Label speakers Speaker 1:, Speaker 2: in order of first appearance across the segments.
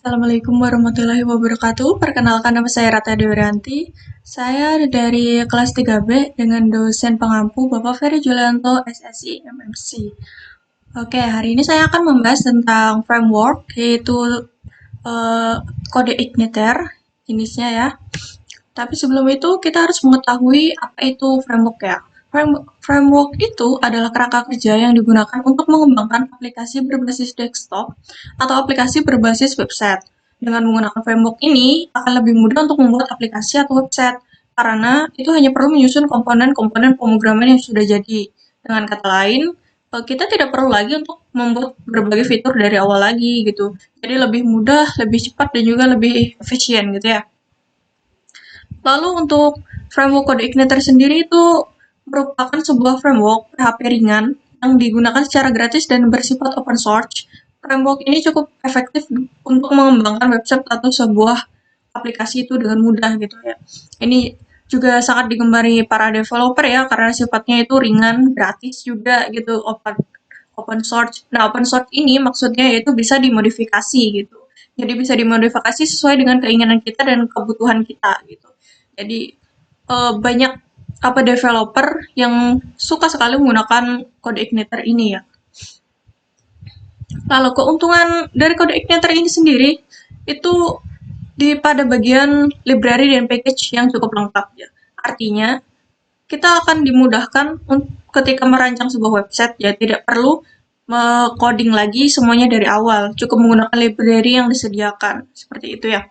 Speaker 1: Assalamualaikum warahmatullahi wabarakatuh. Perkenalkan nama saya Rata Dewiranti. Saya dari kelas 3B dengan dosen pengampu Bapak Ferry Julianto SSI MMC. Oke, hari ini saya akan membahas tentang framework, yaitu eh, kode Igniter, jenisnya ya. Tapi sebelum itu kita harus mengetahui apa itu framework ya. Framework itu adalah kerangka kerja yang digunakan untuk mengembangkan aplikasi berbasis desktop atau aplikasi berbasis website. Dengan menggunakan framework ini akan lebih mudah untuk membuat aplikasi atau website karena itu hanya perlu menyusun komponen-komponen pemrograman yang sudah jadi. Dengan kata lain, kita tidak perlu lagi untuk membuat berbagai fitur dari awal lagi gitu. Jadi lebih mudah, lebih cepat dan juga lebih efisien gitu ya. Lalu untuk framework kode Igniter sendiri itu merupakan sebuah framework PHP ringan yang digunakan secara gratis dan bersifat open source. Framework ini cukup efektif untuk mengembangkan website atau sebuah aplikasi itu dengan mudah gitu ya. Ini juga sangat digemari para developer ya karena sifatnya itu ringan, gratis juga gitu, open source. Nah, open source ini maksudnya yaitu bisa dimodifikasi gitu. Jadi bisa dimodifikasi sesuai dengan keinginan kita dan kebutuhan kita gitu. Jadi banyak developer yang suka sekali menggunakan kode Igniter ini ya. Lalu keuntungan dari kode Igniter ini sendiri itu pada bagian library dan package yang cukup lengkap ya. Artinya kita akan dimudahkan ketika merancang sebuah website ya, tidak perlu coding lagi semuanya dari awal, cukup menggunakan library yang disediakan seperti itu ya.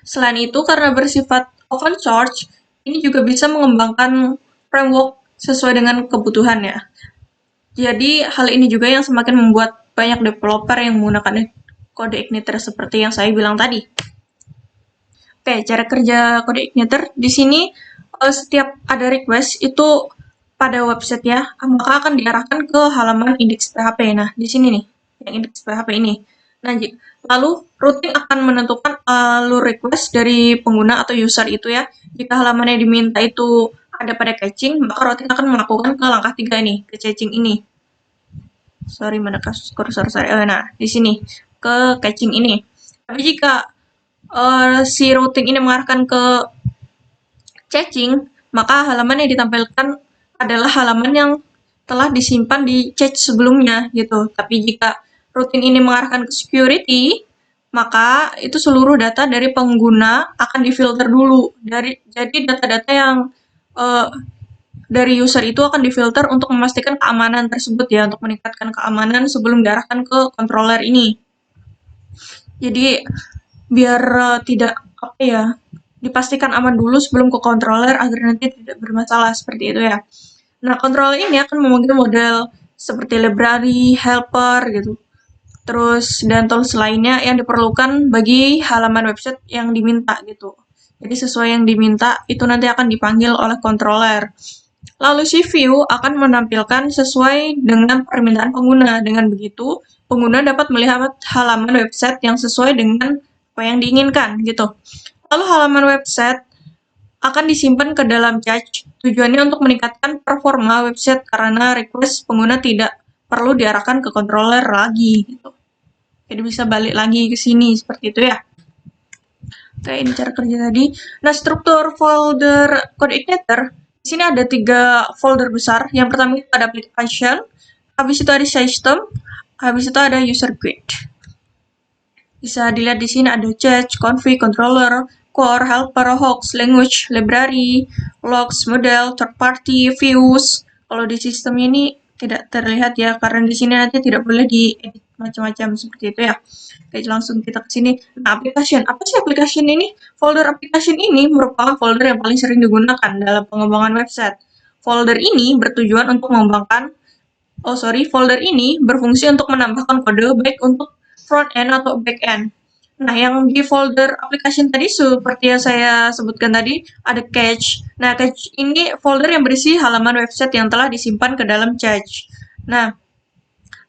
Speaker 1: Selain itu, karena bersifat open source, ini juga bisa mengembangkan framework sesuai dengan kebutuhan ya. Jadi, hal ini juga yang semakin membuat banyak developer yang menggunakan kode Igniter seperti yang saya bilang tadi. Oke, cara kerja kode Igniter di sini setiap ada request itu pada website ya, maka akan diarahkan ke halaman indeks PHP. Nah, di sini nih, yang indeks PHP ini. Nah, lalu routing akan menentukan alur request dari pengguna atau user itu ya. Jika halaman yang diminta itu ada pada caching, maka routing akan melakukan ke langkah 3 ini, ke caching ini. Sorry, mana kursor saya? Nah, di sini, ke caching ini. Tapi jika si routing ini mengarahkan ke caching, maka halaman yang ditampilkan adalah halaman yang telah disimpan di cache sebelumnya gitu. Tapi jika routing ini mengarahkan ke security, maka itu seluruh data dari pengguna akan difilter dulu. Jadi data-data yang dari user itu akan difilter untuk memastikan keamanan tersebut ya, untuk meningkatkan keamanan sebelum diarahkan ke controller ini. Jadi biar tidak dipastikan aman dulu sebelum ke controller agar nanti tidak bermasalah seperti itu ya. Nah, controller ini akan memanggil model seperti library, helper gitu. Terus dan tools lainnya yang diperlukan bagi halaman website yang diminta gitu. Jadi sesuai yang diminta itu nanti akan dipanggil oleh controller. Lalu si view akan menampilkan sesuai dengan permintaan pengguna. Dengan begitu, pengguna dapat melihat halaman website yang sesuai dengan apa yang diinginkan gitu. Lalu halaman website akan disimpan ke dalam cache. Tujuannya untuk meningkatkan performa website karena request pengguna tidak perlu diarahkan ke controller lagi gitu. Jadi bisa balik lagi ke sini seperti itu ya. Oke, ini cara kerja tadi. Nah, struktur folder kode Igniter di sini ada 3 folder besar. Yang pertama itu ada application, habis itu ada system, habis itu ada user guide. Bisa dilihat di sini ada cache, config, controller, core, helper, hooks, language, library, logs, model, third party, views. Kalau di sistem ini tidak terlihat ya, karena di sini nanti tidak boleh diedit macam-macam seperti itu ya. Oke, langsung kita ke sini. Nah, application. Apa sih application ini? Folder application ini merupakan folder yang paling sering digunakan dalam pengembangan website. Folder ini bertujuan untuk mengembangkan folder ini berfungsi untuk menambahkan kode baik untuk front end atau back end. Nah, yang di folder application tadi seperti yang saya sebutkan tadi ada cache. Nah, cache ini folder yang berisi halaman website yang telah disimpan ke dalam cache. Nah,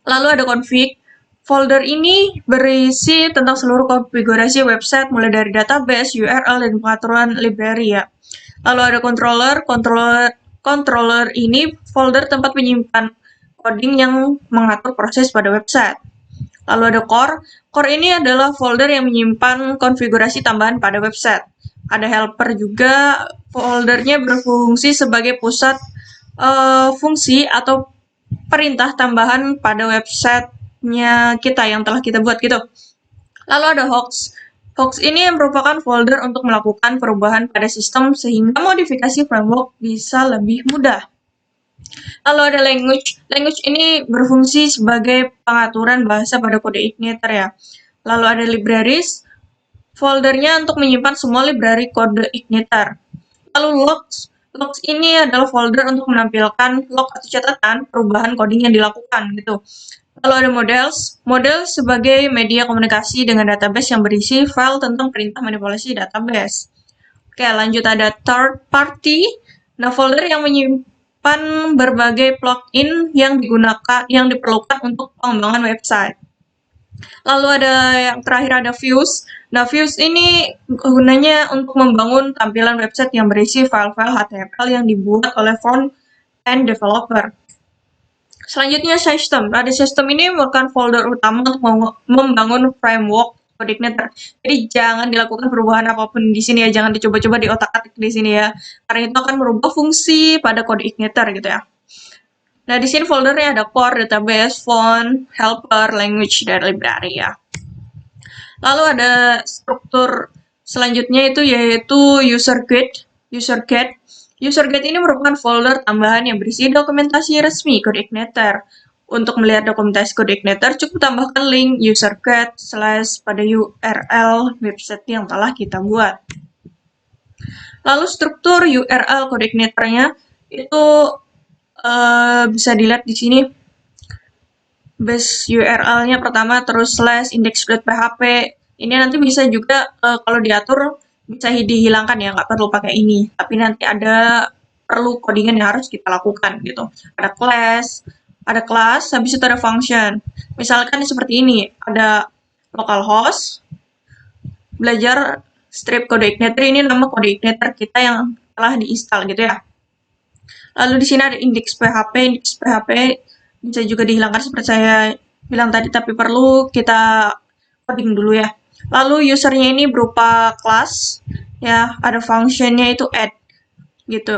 Speaker 1: lalu ada config. Folder ini berisi tentang seluruh konfigurasi website mulai dari database, URL, dan pengaturan library ya. Lalu ada controller ini folder tempat menyimpan coding yang mengatur proses pada website. Lalu ada core. Core ini adalah folder yang menyimpan konfigurasi tambahan pada website. Ada helper juga, foldernya berfungsi sebagai pusat fungsi atau perintah tambahan pada websitenya kita yang telah kita buat gitu. Lalu ada hooks. Hooks ini merupakan folder untuk melakukan perubahan pada sistem sehingga modifikasi framework bisa lebih mudah. Lalu ada language. Language ini berfungsi sebagai pengaturan bahasa pada kode igniter ya. Lalu ada libraries. Foldernya untuk menyimpan semua library kode igniter. Lalu logs. Logs ini adalah folder untuk menampilkan log atau catatan perubahan coding yang dilakukan gitu. Lalu ada models. Model sebagai media komunikasi dengan database yang berisi file tentang perintah manipulasi database. Oke, lanjut ada third party. Nah, folder yang menyimpan berbagai plugin yang diperlukan untuk pengembangan website. Lalu ada yang terakhir ada views. Nah, views ini gunanya untuk membangun tampilan website yang berisi file-file HTML yang dibuat oleh front-end developer. Selanjutnya system. Nah, di system ini merupakan folder utama untuk membangun framework kode igniter. Jadi jangan dilakukan perubahan apapun di sini ya, jangan dicoba-coba di otak-atik di sini ya, karena itu akan merubah fungsi pada kode igniter gitu ya. Nah, di sini foldernya ada core, database, font, helper, language, dan library ya. Lalu ada struktur selanjutnya itu yaitu user guide. User guide. User guide ini merupakan folder tambahan yang berisi dokumentasi resmi kode igniter. Untuk melihat dokumentasi kode igniter, cukup tambahkan link user guide / pada URL website yang telah kita buat. Lalu struktur URL kode igniternya itu bisa dilihat di sini. Base URL-nya pertama, terus / index.php. Ini nanti bisa juga kalau diatur bisa dihilangkan ya, nggak perlu pakai ini. Tapi nanti ada perlu codingan yang harus kita lakukan gitu. Ada class, habis itu ada function. Misalkan seperti ini, ada localhost, belajar strip kode igniter, ini nama kode igniter kita yang telah diinstal gitu ya. Lalu di sini ada index.php. Index.php bisa juga dihilangkan seperti saya bilang tadi, tapi perlu kita coding dulu ya. Lalu usernya ini berupa class ya, ada functionnya itu add gitu.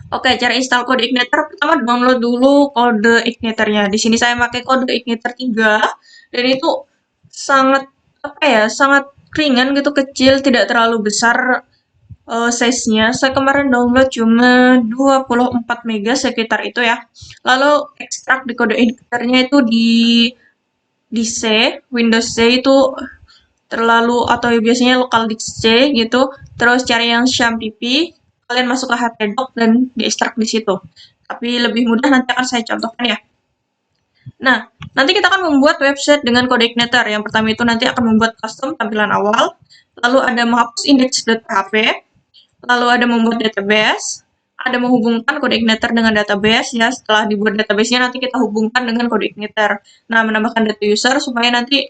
Speaker 1: Oke, cara install kode igniter pertama download dulu kode igniternya. Di sini saya pakai kode igniter 3 dan itu sangat sangat ringan gitu, kecil, tidak terlalu besar size-nya. Saya kemarin download cuma 24 MB sekitar itu ya. Lalu ekstrak di kode igniternya itu di C, Windows C itu terlalu, atau biasanya lokal disk C gitu. Terus cari yang SHAMPP, kalian masuk ke htdoc dan diekstrak di situ. Tapi lebih mudah nanti akan saya contohkan ya. Nah, nanti kita akan membuat website dengan kode igniter. Yang pertama itu nanti akan membuat custom tampilan awal, lalu ada menghapus index.php, lalu ada membuat database, ada menghubungkan kode igniter dengan database ya. Setelah dibuat database-nya nanti kita hubungkan dengan kode igniter. Nah, menambahkan data user supaya nanti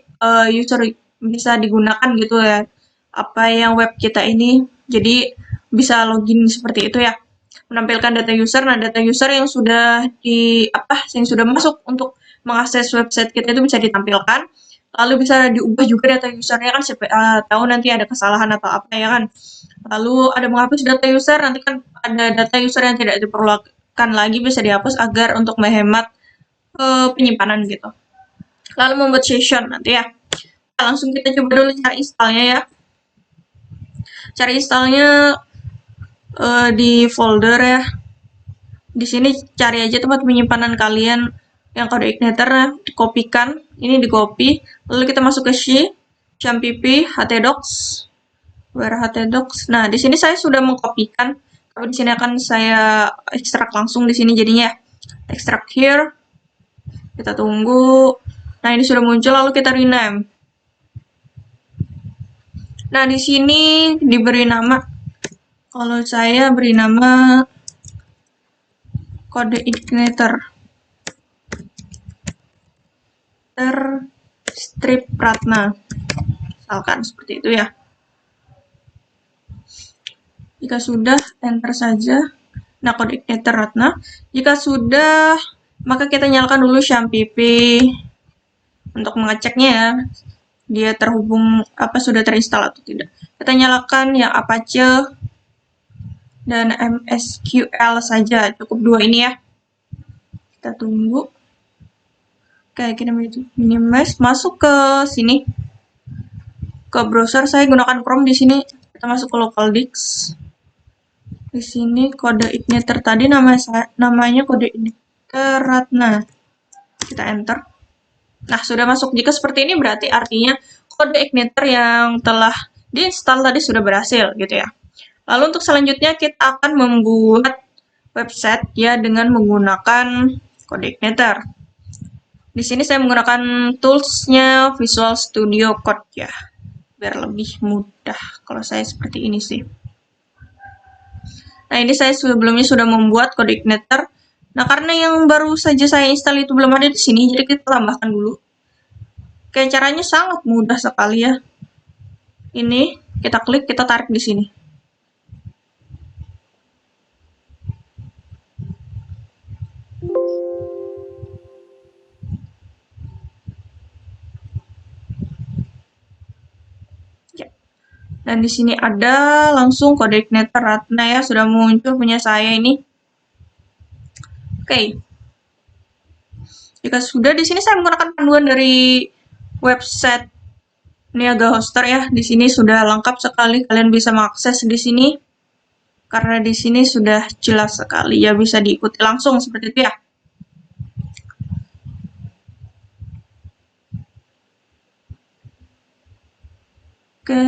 Speaker 1: user bisa digunakan gitu ya. Apa yang web kita ini jadi bisa login seperti itu ya. Menampilkan data user. Nah, data user yang sudah yang sudah masuk untuk mengakses website kita itu bisa ditampilkan. Lalu bisa diubah juga data usernya kan, tahu nanti ada kesalahan atau apa ya kan. Lalu ada menghapus data user, nanti kan ada data user yang tidak diperlukan lagi bisa dihapus agar untuk menghemat penyimpanan gitu. Lalu membuat session nanti ya. Langsung kita coba dulu cara installnya ya. Cara installnya di folder ya. Di sini cari aja tempat penyimpanan kalian yang kode igniter, dikopikan. Ini dikopi, lalu kita masuk ke SHAMPP, htdocs, where htdocs. Nah, di sini saya sudah mengkopikan, tapi di sini akan saya ekstrak langsung di sini jadinya. Ekstrak here. Kita tunggu. Nah, ini sudah muncul, lalu kita rename. Nah, di sini diberi nama. Kalau saya beri nama kode igniter strip Ratna, misalkan seperti itu ya. Jika sudah, enter saja. Nah, kode igniter Ratna. Jika sudah, maka kita nyalakan dulu SHAMPP. untuk mengeceknya ya, dia terhubung apa sudah terinstall atau tidak. Kita nyalakan yang Apache dan MSQL saja, cukup dua ini ya. Kita tunggu. Oke, kita minimize, masuk ke sini. Ke browser saya gunakan Chrome di sini. Kita masuk ke local disk. Di sini kode igniter tadi namanya kode igniter Ratna. Kita enter. Nah, sudah masuk. Jika seperti ini berarti artinya kode igniter yang telah diinstal tadi sudah berhasil gitu ya. Lalu untuk selanjutnya kita akan membuat website ya dengan menggunakan kode igniter. Di sini saya menggunakan toolsnya Visual Studio Code ya, biar lebih mudah kalau saya seperti ini sih. Nah, ini saya sebelumnya sudah membuat kode igniter. Nah, karena yang baru saja saya install itu belum ada di sini, jadi kita tambahkan dulu. Oke, caranya sangat mudah sekali ya. Ini kita klik, kita tarik di sini. Dan di sini ada langsung kode igniter Ratna ya, sudah muncul punya saya ini. Oke. Jika sudah, di sini saya menggunakan panduan dari website Niaga Hoster ya. Di sini sudah lengkap sekali, kalian bisa mengakses di sini. Karena di sini sudah jelas sekali ya, bisa diikuti langsung seperti itu ya. Oke,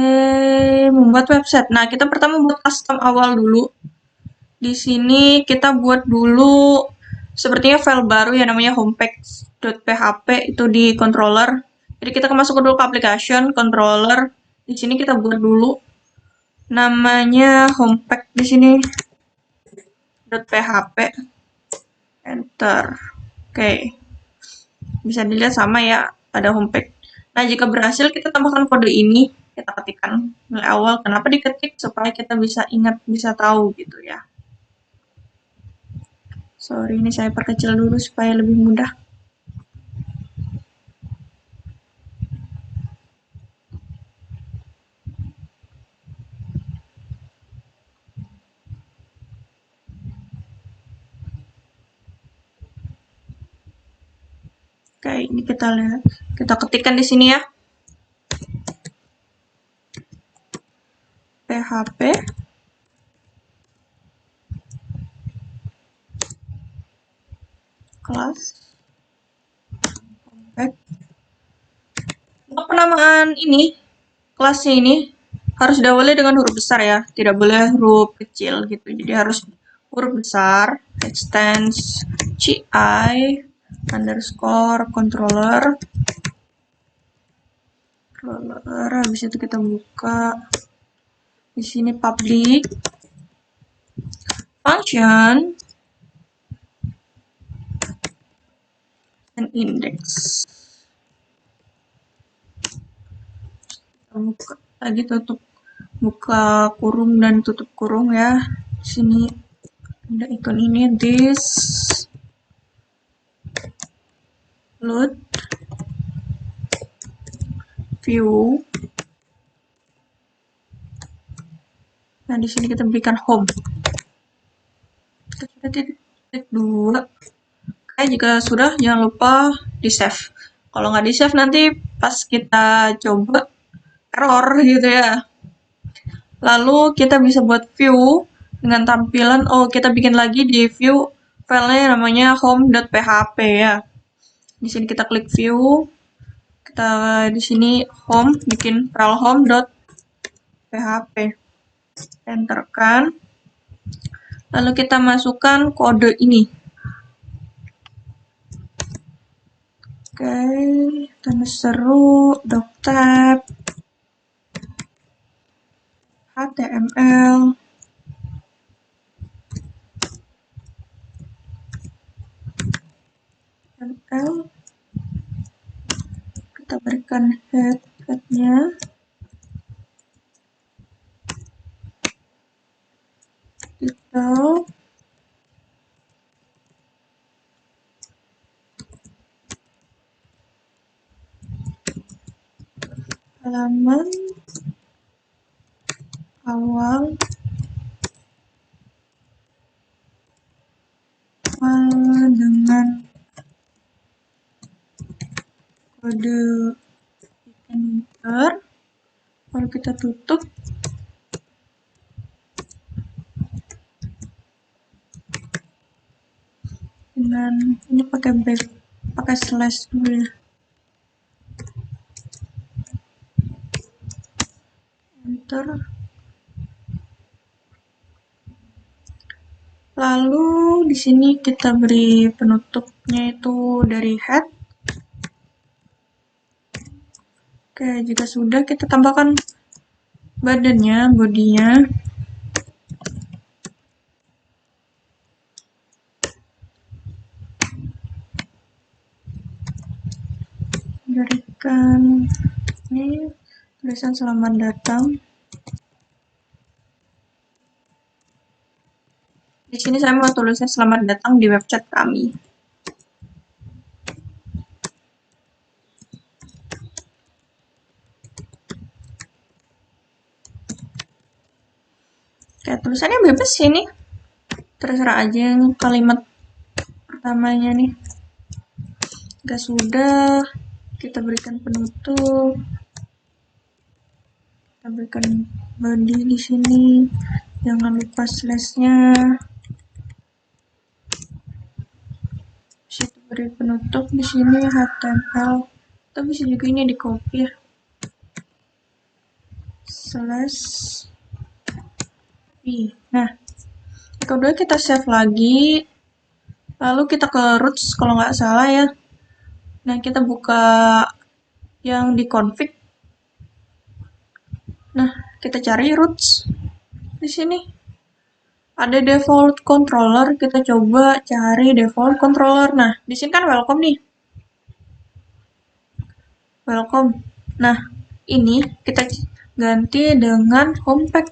Speaker 1: membuat website. Nah, kita pertama buat custom awal dulu. Di sini kita buat dulu sepertinya file baru yang namanya homepage.php itu di controller. Jadi kita masuk dulu ke application controller. Di sini kita buat dulu namanya homepage di sini .php. Enter. Oke. Bisa dilihat sama ya, ada homepage. Nah, jika berhasil kita tambahkan kode ini, kita ketikkan mulai awal. Kenapa diketik? Supaya kita bisa ingat, bisa tahu gitu ya. Sorry, ini saya perkecil dulu supaya lebih mudah. Oke, ini kita lihat. Kita ketikkan di sini ya. PHP kelas homepage. Untuk penamaan ini, kelasnya ini harus diawali dengan huruf besar ya, tidak boleh huruf kecil gitu. Jadi harus huruf besar, extends ci underscore controller. Habis itu kita buka di sini public function and index. Kita buka lagi, tutup, buka kurung dan tutup kurung ya. Di sini ada ikon ini, this load view. Nah, di sini kita berikan home. Kita titik 2. Oke, jika sudah jangan lupa di save. Kalau nggak di save nanti pas kita coba error gitu ya. Lalu kita bisa buat view dengan tampilan, kita bikin lagi di view filenya namanya home.php ya. Di sini kita klik view, kita di sini home, bikin file home.php, enterkan, lalu kita masukkan kode ini. Oke, tanda seru, doctype, HTML, kita berikan headnya, title, halaman awal dengan kode enter, lalu kita tutup. Dengan ini pakai slash dulu ya. Enter. Lalu di sini kita beri penutupnya itu dari head. Oke, jika sudah kita tambahkan badannya, bodinya. Berikan ini tulisan selamat datang. Di sini saya mau tulisnya selamat datang di website kami. Oke, tulisannya bebas ini. Terserah aja yang kalimat pertamanya nih. Jika sudah, kita berikan penutup. Kita berikan body di sini. Jangan lupa slashnya. Situ beri penutup di sini HTML. Atau bisa juga ini di copy ya. Slash p. Nah, kedua kita save lagi. Lalu kita ke roots kalau nggak salah ya. Nah, kita buka yang di config. Nah, kita cari roots di sini. Ada default controller, kita coba cari default controller. Nah, di sini kan welcome nih. Welcome. Nah, ini kita ganti dengan homepage.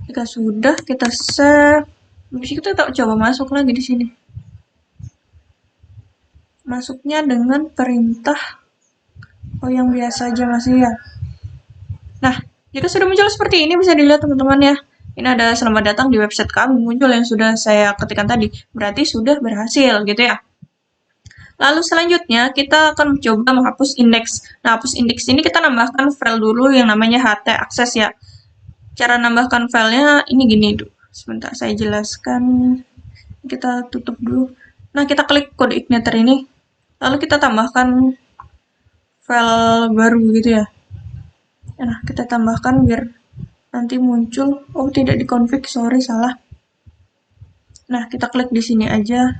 Speaker 1: Jika sudah, kita save. Habis itu kita coba masuk lagi di sini. Masuknya dengan perintah yang biasa aja masih ya. Nah, jika sudah muncul seperti ini bisa dilihat teman-teman ya. Ini ada selamat datang di website kami muncul yang sudah saya ketikkan tadi. Berarti sudah berhasil gitu ya. Lalu selanjutnya kita akan mencoba menghapus indeks. Nah, hapus indeks ini kita nambahkan file dulu yang namanya htaccess ya. Cara nambahkan filenya ini gini dulu. Sebentar saya jelaskan. Kita tutup dulu. Nah, kita klik kode igniter ini. Lalu kita tambahkan file baru gitu ya. Nah, kita tambahkan biar nanti muncul. Oh, tidak dikonfig, sorry salah. Nah, kita klik di sini aja.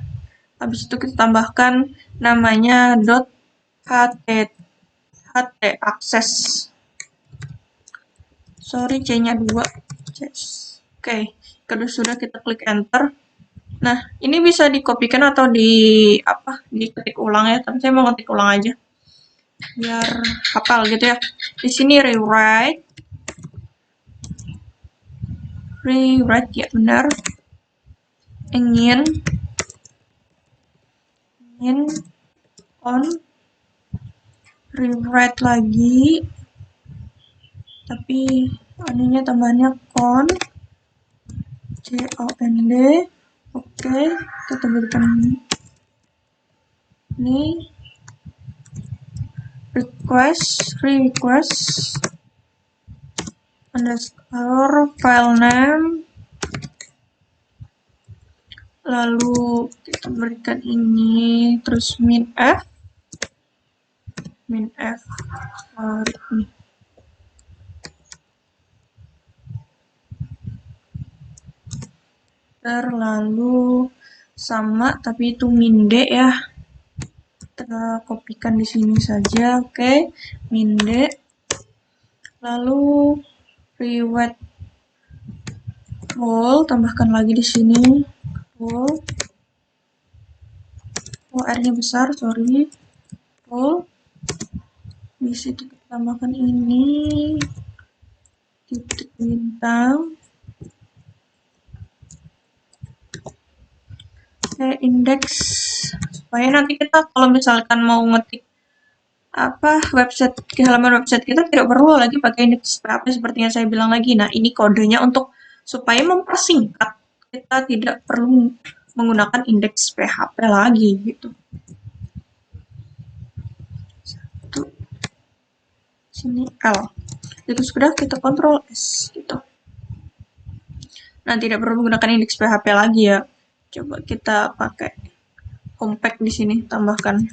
Speaker 1: Habis itu kita tambahkan namanya .htaccess. Sorry, C-nya 2. Oke, kalau sudah kita klik enter. Nah, ini bisa dikopikan atau diketik ulang ya. Tapi saya mau ngetik ulang aja. Biar hafal gitu ya. Di sini rewrite ya benar. ingin on rewrite lagi, tapi ininya tambahnya con COND. Oke, kita berikan ini request underscore file name, lalu kita berikan ini terus min f sorry. Lalu sama tapi itu min d ya, kita kopikan di sini saja. Oke, min d, lalu rewrite role tambahkan lagi di sini role. R-nya besar, sorry. Role. Di situ kita tambahkan ini titik bintang. Oke, indeks supaya nanti kita kalau misalkan mau ngetik website ke halaman website kita tidak perlu lagi pakai indeks PHP seperti yang saya bilang lagi. Nah, ini kodenya untuk supaya mempersingkat, kita tidak perlu menggunakan indeks PHP lagi gitu. Satu, sini L. Itu sudah kita Ctrl S gitu. Nah, tidak perlu menggunakan indeks PHP lagi ya. Coba kita pakai compact di sini, tambahkan.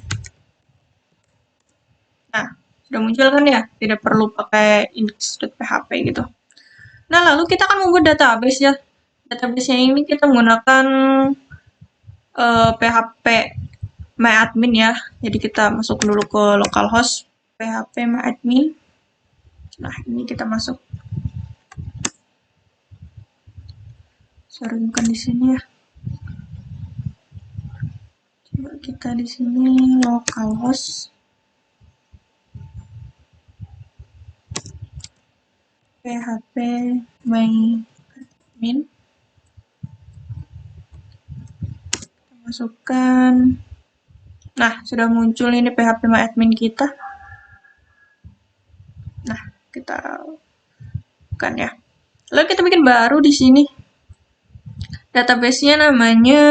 Speaker 1: Nah, sudah muncul kan ya? Tidak perlu pakai index.php gitu. Nah, lalu kita akan membuat database ya. Database-nya ini kita menggunakan PHP myadmin ya. Jadi kita masuk dulu ke localhost PHP myadmin. Nah, ini kita masuk. Sorry, bukan di sini ya. Coba kita di sini localhost PHP myadmin. Kita masukkan. Nah, sudah muncul ini PHP myadmin kita. Nah, kita bukan ya. Lalu kita bikin baru di sini. Database-nya namanya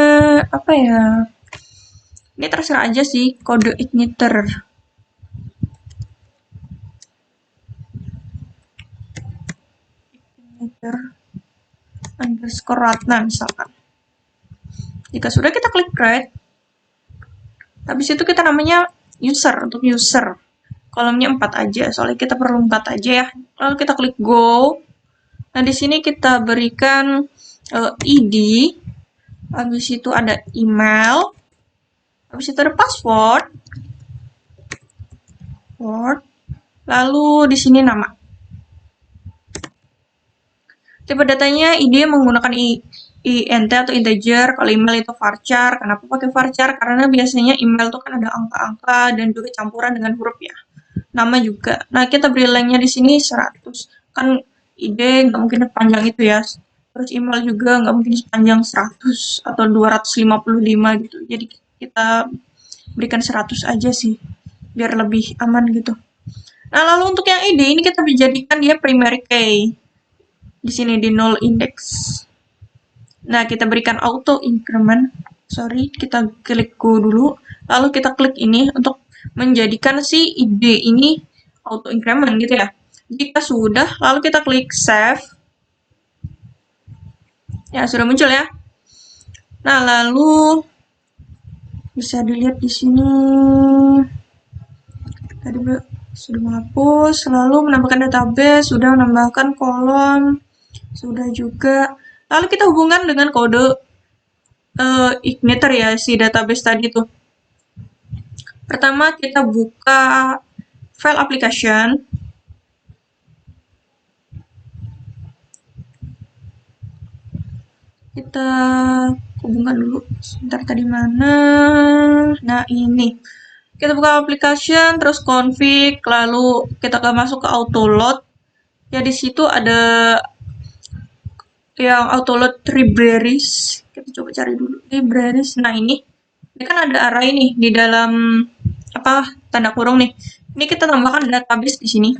Speaker 1: apa ya? Ini terserah aja sih, kode igniter. Igniter underscore Ratna misalkan. Jika sudah, kita klik create. Habis itu kita namanya user, untuk user. Kolomnya 4 aja, soalnya kita perlu 4 aja ya. Lalu kita klik go. Nah, di sini kita berikan ID. Habis itu ada email. Habis itu ada password. Lalu di sini nama. Tipe datanya ID menggunakan int atau integer. Kalau email itu varchar. Kenapa pakai varchar? Karena biasanya email itu kan ada angka-angka dan juga campuran dengan huruf ya. Nama juga. Nah, kita beri lengthnya di sini 100. Kan ID nggak mungkin panjang itu ya. Terus email juga nggak mungkin sepanjang 100 atau 255 gitu. Jadi kita berikan 100 aja sih, biar lebih aman gitu. Nah, lalu untuk yang ID ini kita dijadikan dia primary key. Di sini di null index. Nah, kita berikan auto increment. Sorry, kita klik go dulu. Lalu kita klik ini untuk menjadikan si ID ini auto increment gitu ya. Jika sudah, lalu kita klik save. Ya, sudah muncul ya. Nah, lalu bisa dilihat di sini. Tadi sudah menghapus, lalu menambahkan database, sudah menambahkan kolom, sudah juga. Lalu kita hubungkan dengan kode igniter ya, si database tadi tuh. Pertama kita buka file application. Kita hubungkan dulu. Sebentar, tadi mana? Nah, ini. Kita buka application, terus config, lalu kita akan masuk ke auto load. Ya, di situ ada yang auto load libraries. Kita coba cari dulu libraries. Nah, ini kan ada array nih di dalam tanda kurung nih. Ini kita tambahkan database di sini.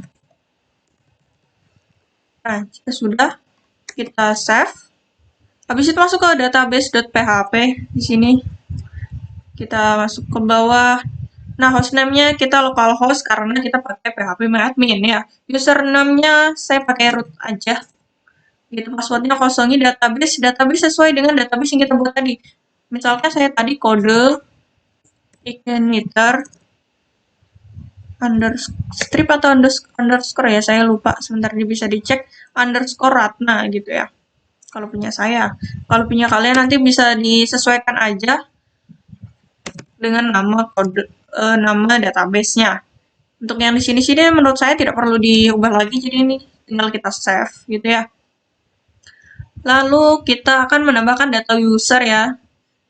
Speaker 1: Nah, jika sudah, kita save. Habis itu masuk ke database.php di sini. Kita masuk ke bawah. Nah, hostname-nya kita localhost karena kita pakai PHP myadmin ya. Username-nya saya pakai root aja. Gitu, password-nya kosongi database sesuai dengan database yang kita buat tadi. Misalnya saya tadi kode igniter strip atau underscore ya, saya lupa. Sebentar, bisa dicek underscore Ratna gitu ya. Kalau punya saya, kalau punya kalian nanti bisa disesuaikan aja dengan nama kode nama database-nya. Untuk yang di sini menurut saya tidak perlu diubah lagi, jadi ini tinggal kita save gitu ya. Lalu kita akan menambahkan data user ya.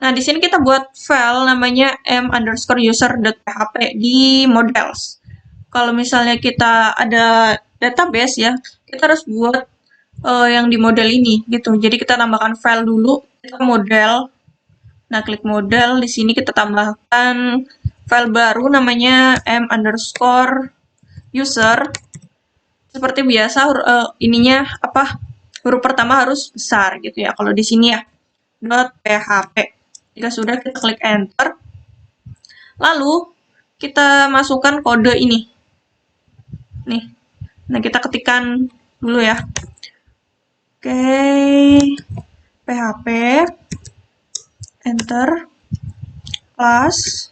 Speaker 1: Nah, di sini kita buat file namanya m_user.php di models. Kalau misalnya kita ada database ya, kita harus buat yang di model ini gitu. Jadi kita tambahkan file dulu, kita model. Nah, klik model, di sini kita tambahkan file baru namanya m_user. Seperti biasa ininya apa, huruf pertama harus besar gitu ya. Kalau di sini ya .php. Jika sudah, kita klik enter. Lalu kita masukkan kode ini. Nih. Nah, kita ketikkan dulu ya. Oke. PHP. Enter. Kelas.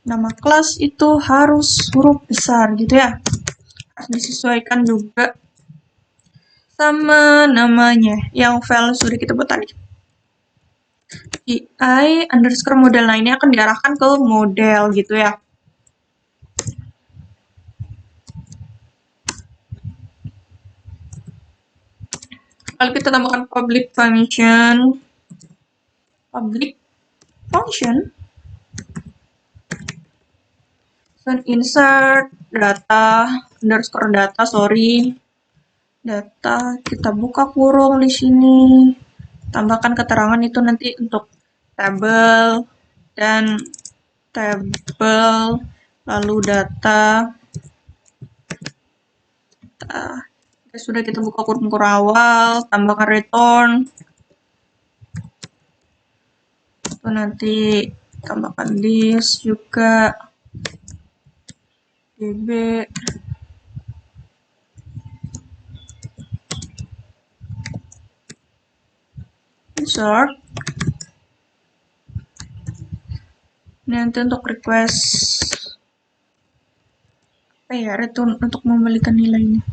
Speaker 1: Nama kelas itu harus huruf besar gitu ya. Harus disesuaikan juga sama namanya yang file sudah kita buat tadi. GI_model. Nah, ini akan diarahkan ke model gitu ya. Lalu kita tambahkan public function. Insert data, data, kita buka kurung di sini. Tambahkan keterangan itu nanti untuk tabel dan tabel, lalu data. Sudah, kita buka kurung awal, tambahkan return. Itu nanti tambahkan this juga. DB. Insert. Ini nanti untuk request apa ya, return untuk membalikan nilainya.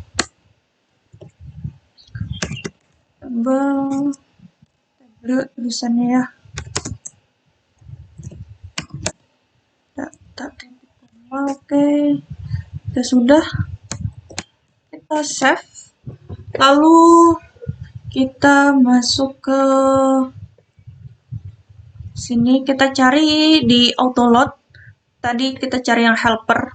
Speaker 1: Tabel tulisannya ya. Data. Oke. Ya sudah. Kita save. Lalu kita masuk ke sini, kita cari di autoload. Tadi kita cari yang helper.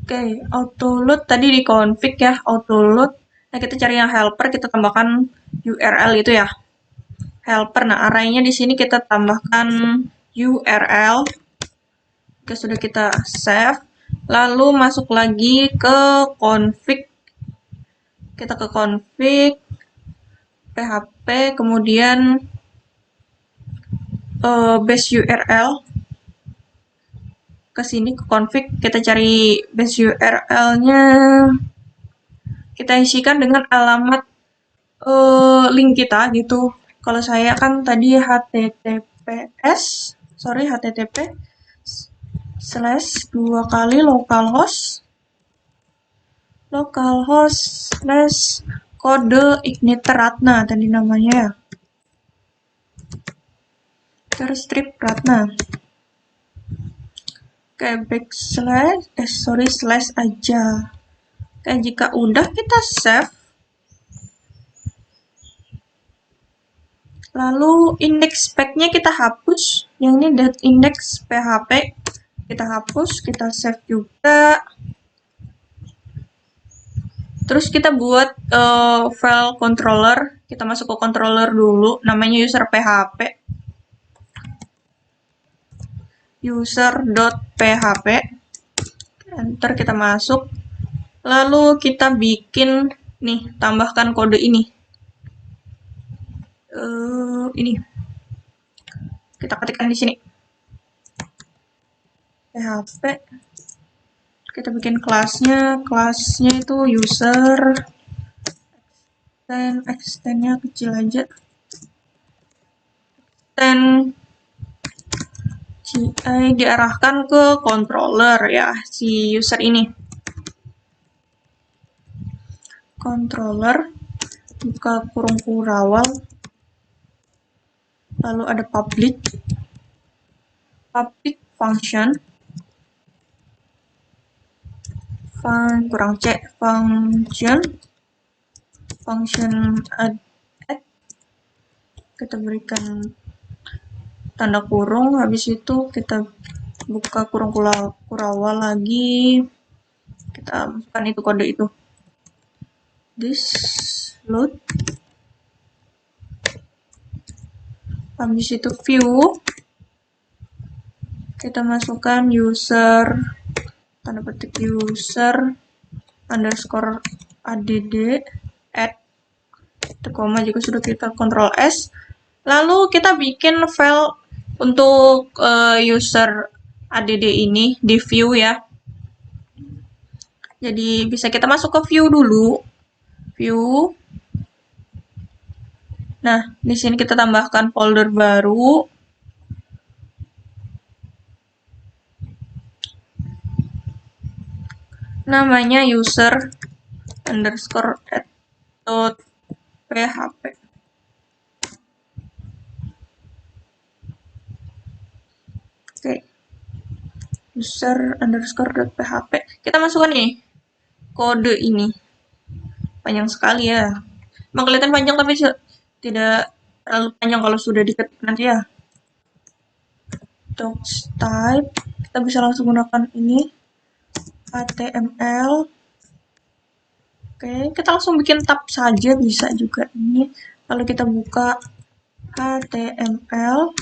Speaker 1: Oke, autoload tadi di config ya, autoload. Nah, kita cari yang helper, kita tambahkan URL itu ya. Helper. Nah, arraynya di sini kita tambahkan URL. Oke, sudah, kita save. Lalu masuk lagi ke config. Kita ke config PHP, kemudian base URL. Ke sini ke config, kita cari base URL-nya. Kita isikan dengan alamat link kita gitu. Kalau saya kan tadi http/////////// localhost/kode igniter Ratna tadi namanya ya. Terus strip Ratna. Oke, slash aja. Oke, jika udah, kita save. Lalu index pack-nya kita hapus. Yang ini .index php. Kita hapus, kita save juga. Terus kita buat file controller. Kita masuk ke controller dulu. Namanya user php. User.php. Enter, kita masuk. Lalu kita bikin nih, tambahkan kode ini. Ini. Kita ketikkan di sini. PHP. Kita bikin kelasnya itu user. Dan extend-nya kecil aja. Dan GI diarahkan ke controller ya, si user ini. Controller, buka kurung awal, lalu ada public function, function add. Kita berikan tanda kurung, habis itu kita buka kurung awal lagi, kita masukkan itu kode itu. This load, habis itu view, kita masukkan user, tanda petik user underscore add, add, koma jika sudah kita Ctrl S. Lalu kita bikin file untuk user add ini di view ya. Jadi bisa kita masuk ke view dulu. View. Nah, di sini kita tambahkan folder baru. Namanya user underscore add.php. Oke. User underscore.php. Kita masukkan nih kode ini. Panjang sekali ya. Emang kelihatan panjang tapi tidak terlalu panjang kalau sudah diketik nanti ya. Docs type, kita bisa langsung gunakan ini HTML. Oke, kita langsung bikin tab saja bisa juga ini. Lalu kita buka HTML.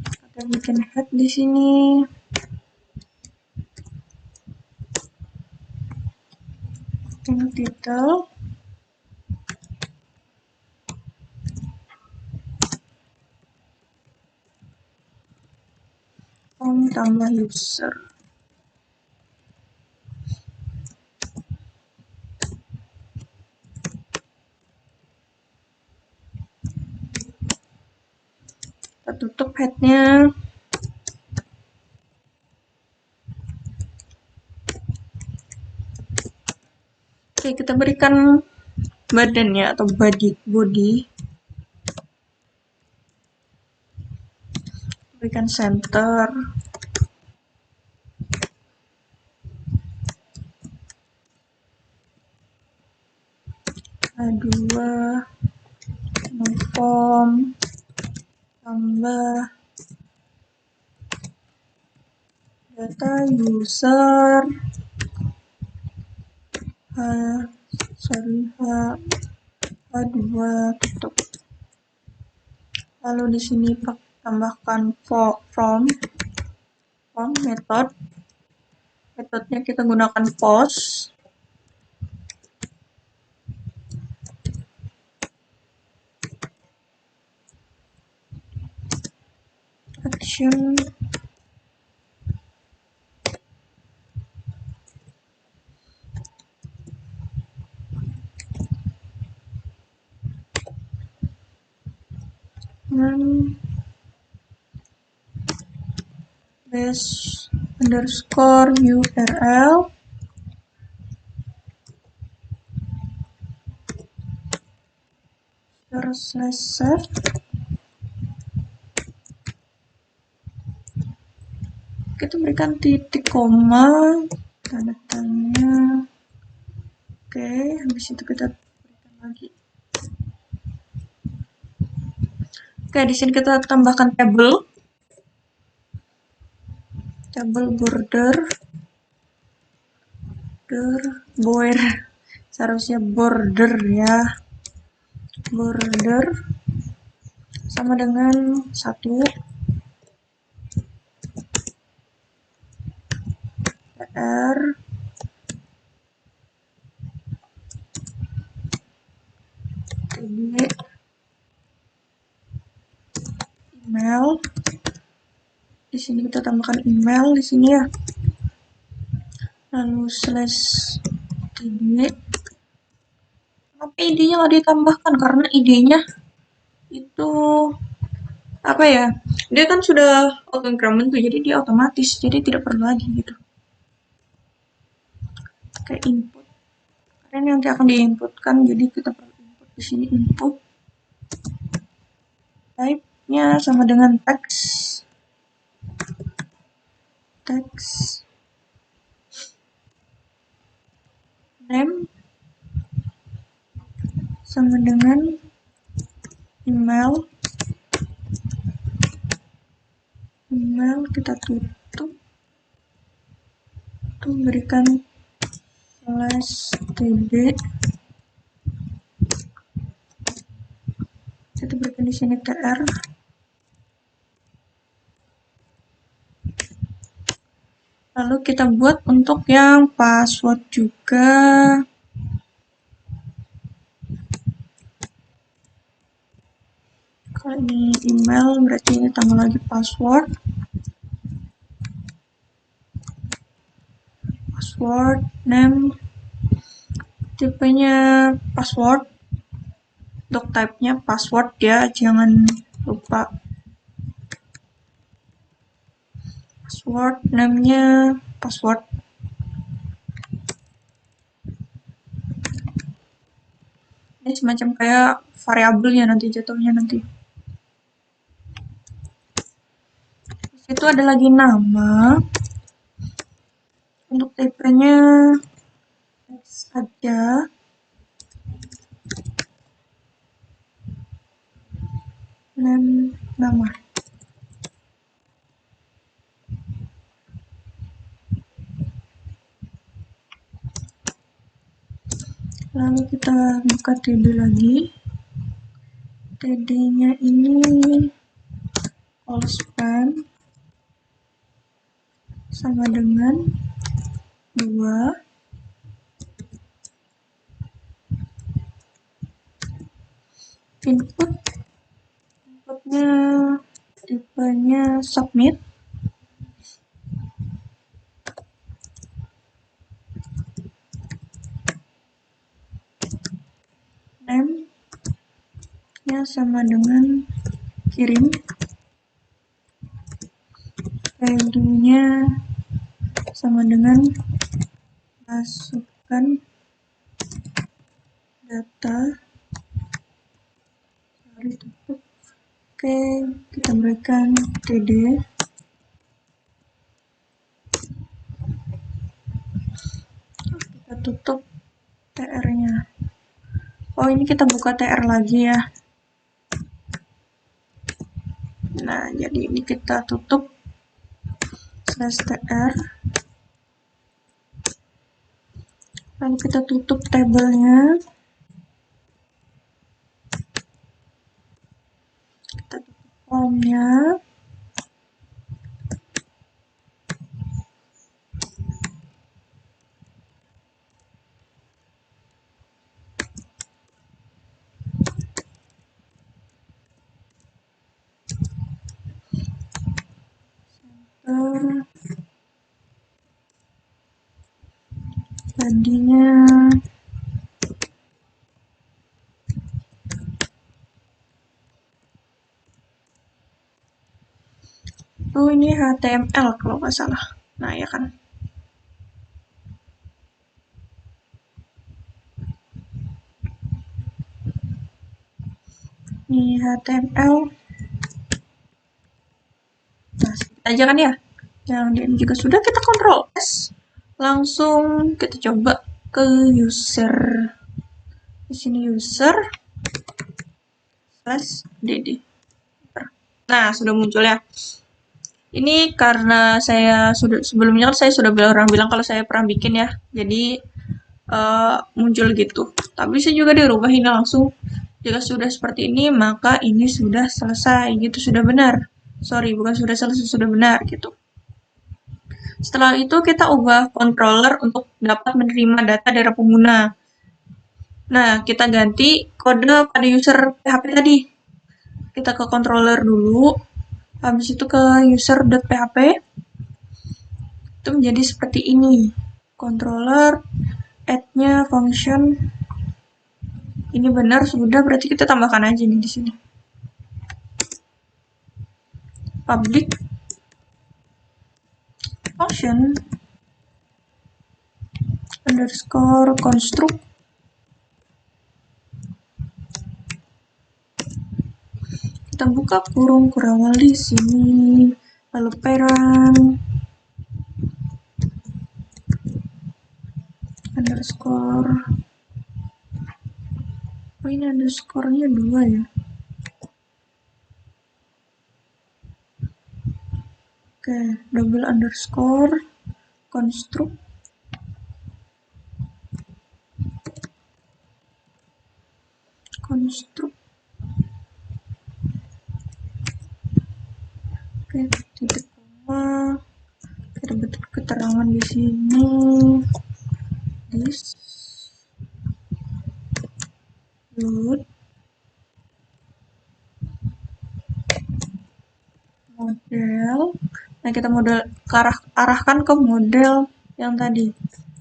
Speaker 1: Kita bikin head di sini. Ini title. Tambah user. Kita tutup headnya. Oke, kita berikan badannya atau body. Berikan center. A2 form tambah data user H2 tutup. Lalu di sini tambahkan form metodenya kita gunakan post. Action base underscore URL /save. Kita berikan titik koma tanda tanya. Oke, habis itu kita berikan lagi. Oke, di sini kita tambahkan table border seharusnya border ya, border sama dengan 1 PR email. Di sini kita tambahkan email di sini ya. Lalu /td. Kenapa ID-nya nggak ditambahkan? Karena ID-nya itu apa ya? Dia kan sudah auto increment tuh, jadi dia otomatis, jadi tidak perlu lagi gitu. Kayak input. Karena nanti akan diinputkan, jadi kita perlu input di sini input. Type-nya sama dengan text. Name sama dengan email kita tutup, berikan /td Kita berikan di sini tr. Lalu kita buat untuk yang password juga. Kalau ini email, berarti ini tambah lagi password. Password, name, tipenya password. Untuk type-nya password ya, jangan lupa. Password, name-nya password. Ini semacam kayak variabelnya nanti jatuhnya nanti. Itu ada lagi nama. Untuk tipenya teks aja. Name, nama. Lalu kita buka td lagi. td-nya ini all span sama dengan 2. Inputnya tipenya submit. Name-nya sama dengan kirim. Value-nya sama dengan masukkan data. Oke, kita berikan td. Kita tutup tr-nya. Oh, ini kita buka tr lagi ya. Nah, jadi ini kita tutup /tr. Lalu kita tutup tabelnya. Kita tutup formnya. Tadinya ini HTML kalau nggak salah. Nah, ya kan. Ini HTML. Nah, sedikit aja kan ya. Yang ini juga sudah, kita Ctrl S. Langsung kita coba ke user. Di sini user /dd. Nah, sudah muncul ya. Ini karena saya sudah sebelumnya saya sudah bilang kalau saya pernah bikin ya. Jadi muncul gitu. Tapi bisa juga dirubah ini langsung. Jika sudah seperti ini, maka ini sudah selesai gitu, sudah benar. Sorry, bukan sudah selesai, sudah benar gitu. Setelah itu kita ubah controller untuk dapat menerima data dari pengguna. Nah, kita ganti kode pada user PHP tadi. Kita ke controller dulu, habis itu ke user.php. Itu menjadi seperti ini. Controller, add-nya function. Ini benar sudah, berarti kita tambahkan aja nih di sini. Public function underscore construct. Kita buka kurung kurawal di sini, lalu parent underscore. Oh, ini underscore-nya 2 ya. Oke, double underscore construct. Construct Oke, titik koma. Kita bentuk keterangan di sini. This load model. Nah, kita arahkan ke model yang tadi.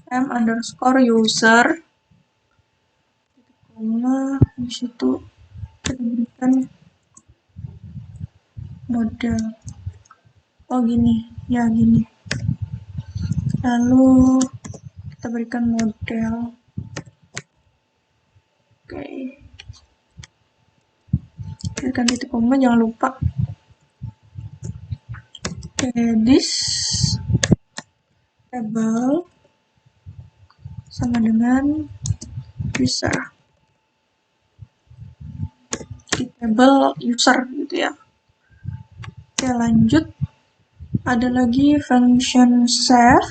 Speaker 1: m_user koma, di situ kita berikan model. Oh gini, ya gini. Lalu kita berikan model. Oke. Berikan titik koma, jangan lupa. Oke, this table sama dengan user. Di table user gitu ya. Oke, lanjut. Ada lagi function save.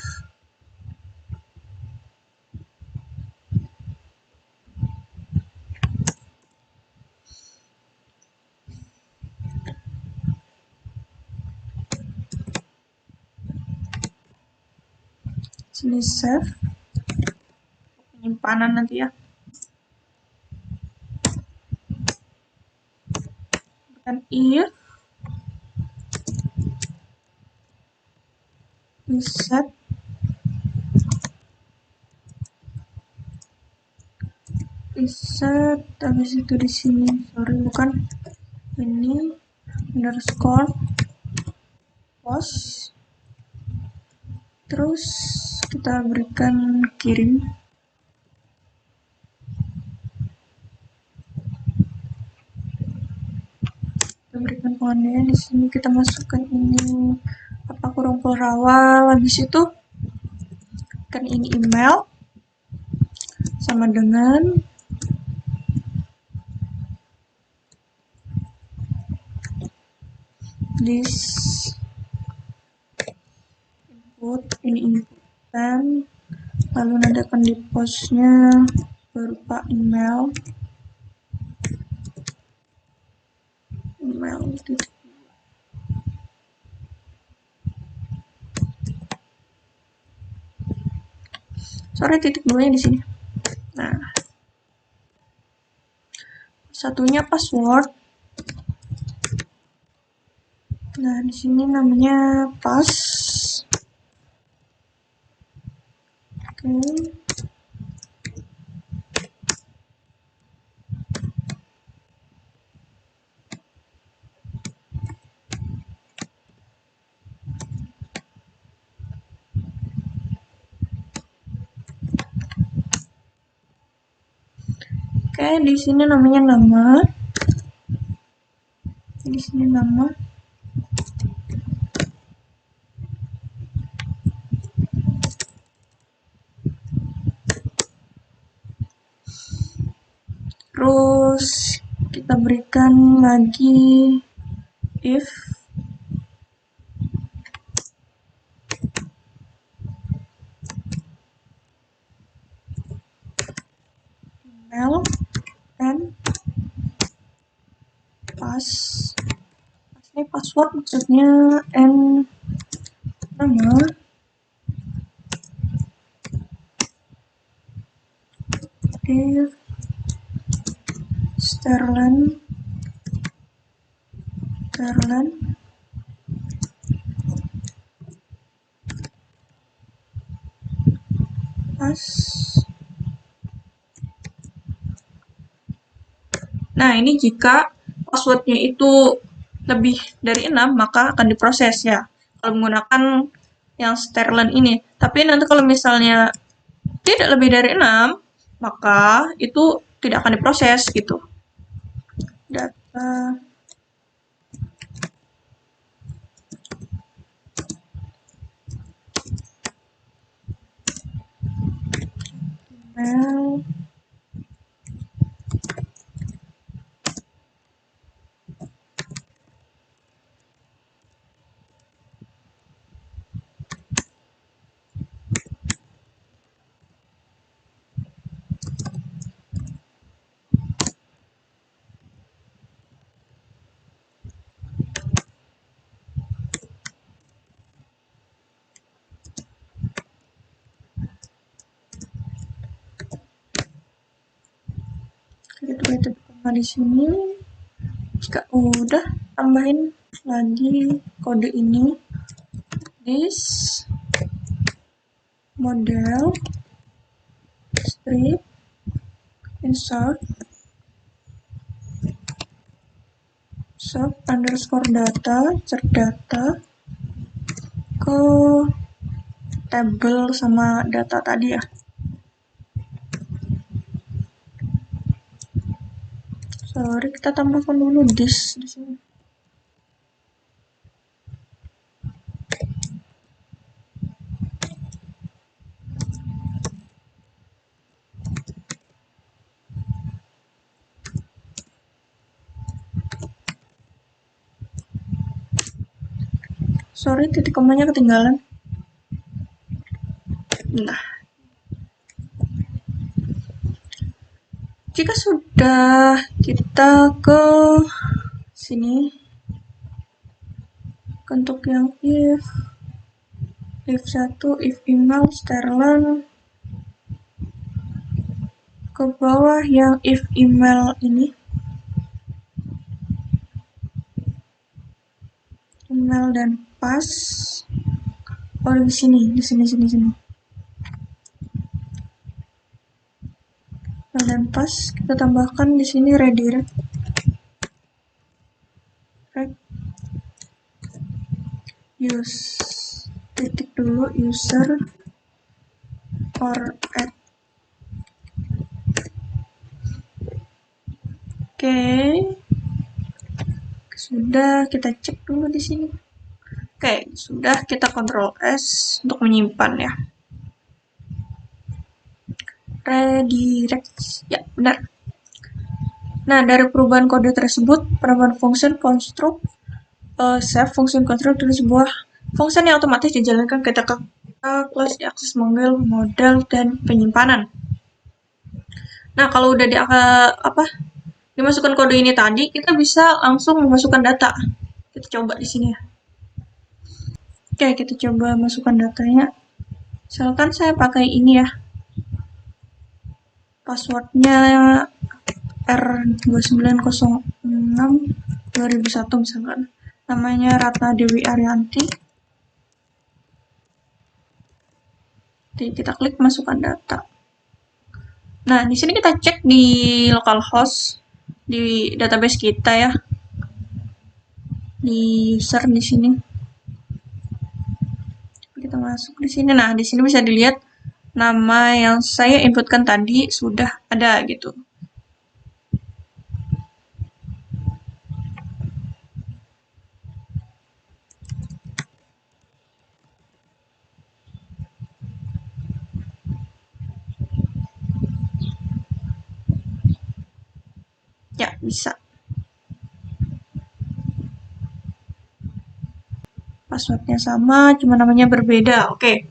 Speaker 1: Sini save. Penyimpanan nanti ya. Dan if set habis itu di sini, sorry bukan ini, underscore post, terus kita berikan kirim. Kita berikan pengandaian di sini, kita masukkan ini apa kurung awal, habis itu kan ini email sama dengan this input, ini input, dan lalu nanti akan di postnya berupa email titik. Sorry, titik duanya di sini. Nah, satunya password. Nah, di sini namanya pass. Oke. Oke, di sini namanya nama. Di sini nama. Terus kita berikan lagi if email and ini password maksudnya and nama. If Sterling pass. Nah, ini jika passwordnya itu lebih dari 6, maka akan diproses ya. Kalau menggunakan yang Sterling ini. Tapi nanti kalau misalnya tidak lebih dari 6, maka itu tidak akan diproses gitu. Data email titik koma di sini. Jika udah, tambahin lagi kode ini, this model strip insert sub underscore data cert data ke tabel sama data tadi ya. Sorry, kita tambahkan dulu this di sini. Sorry, titik komanya ketinggalan. Nah, jika sudah, kita ke sini untuk yang if 1, if email sterlen, ke bawah yang if email ini, email dan pas. Oh, di sini. Dan pas kita tambahkan di sini redirect use titik dulu user or add. Oke. Sudah, kita cek dulu di sini. Oke, sudah, kita Ctrl S untuk menyimpan ya. Redirect, ya benar. Nah, dari perubahan kode tersebut, penambahan function construct save function construct dari sebuah function yang otomatis dijalankan ketika kelas diakses manggil model dan penyimpanan. Nah, kalau udah dimasukkan kode ini tadi, kita bisa langsung memasukkan data. Kita coba di sini ya. Oke, kita coba masukkan datanya. Misalkan saya pakai ini ya. Passwordnya R2906-2001 misalkan. Namanya Ratna Dewi Arianti. Jadi kita klik masukkan data. Nah, di sini kita cek di localhost di database kita ya. Di user di sini. Kita masuk di sini. Nah, di sini bisa dilihat nama yang saya inputkan tadi sudah ada gitu. Ya, bisa. Passwordnya sama, cuma namanya berbeda. Oke.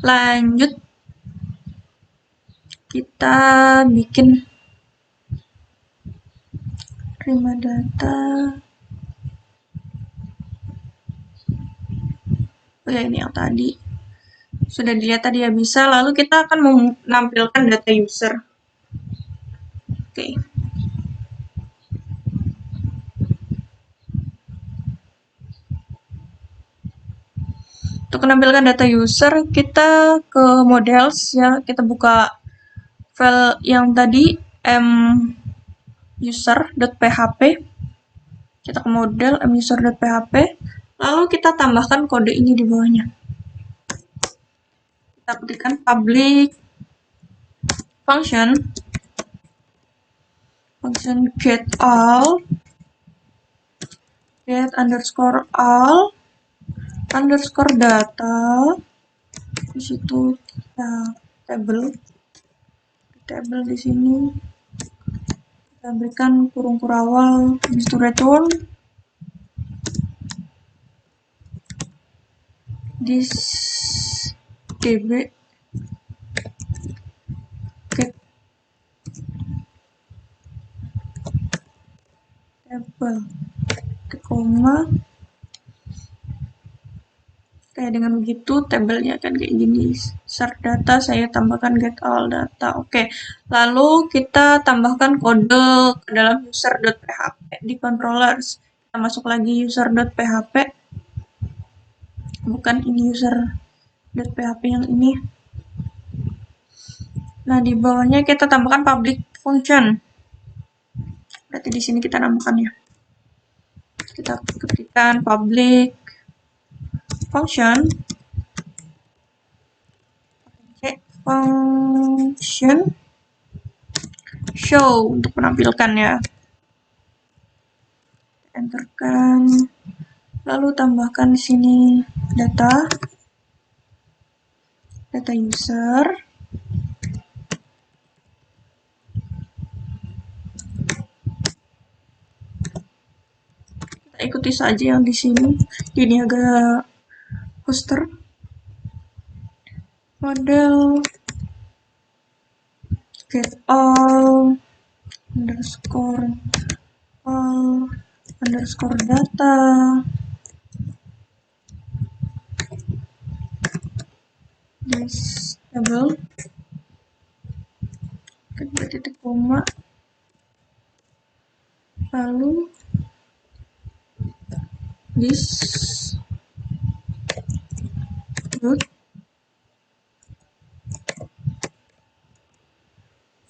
Speaker 1: Lanjut. Kita bikin terima data. Oh ya, ini yang tadi. Sudah dilihat tadi ya bisa. Lalu kita akan menampilkan data user. Oke. Untuk menampilkan data user, kita ke models ya, kita buka file yang tadi muser.php. Kita ke model muser.php, lalu kita tambahkan kode ini di bawahnya. Kita ketikkan public function get underscore all underscore data. Di situ kita table di sini kita berikan kurung kurawal, habis itu return this db get table ke koma Oke, dengan begitu tabelnya akan kayak gini. Start data, saya tambahkan get all data. Oke, lalu kita tambahkan kode ke dalam user.php di controllers. Kita masuk lagi user.php. Bukan ini user.php yang ini. Nah, di bawahnya kita tambahkan public function. Berarti di sini kita nambahkan ya. Kita ketikkan public function function show untuk menampilkan ya. Enterkan, lalu tambahkan di sini data user. Kita ikuti saja yang di sini. Ini agak poster. Model get all underscore all underscore data. This table. Kedua titik koma. Lalu this good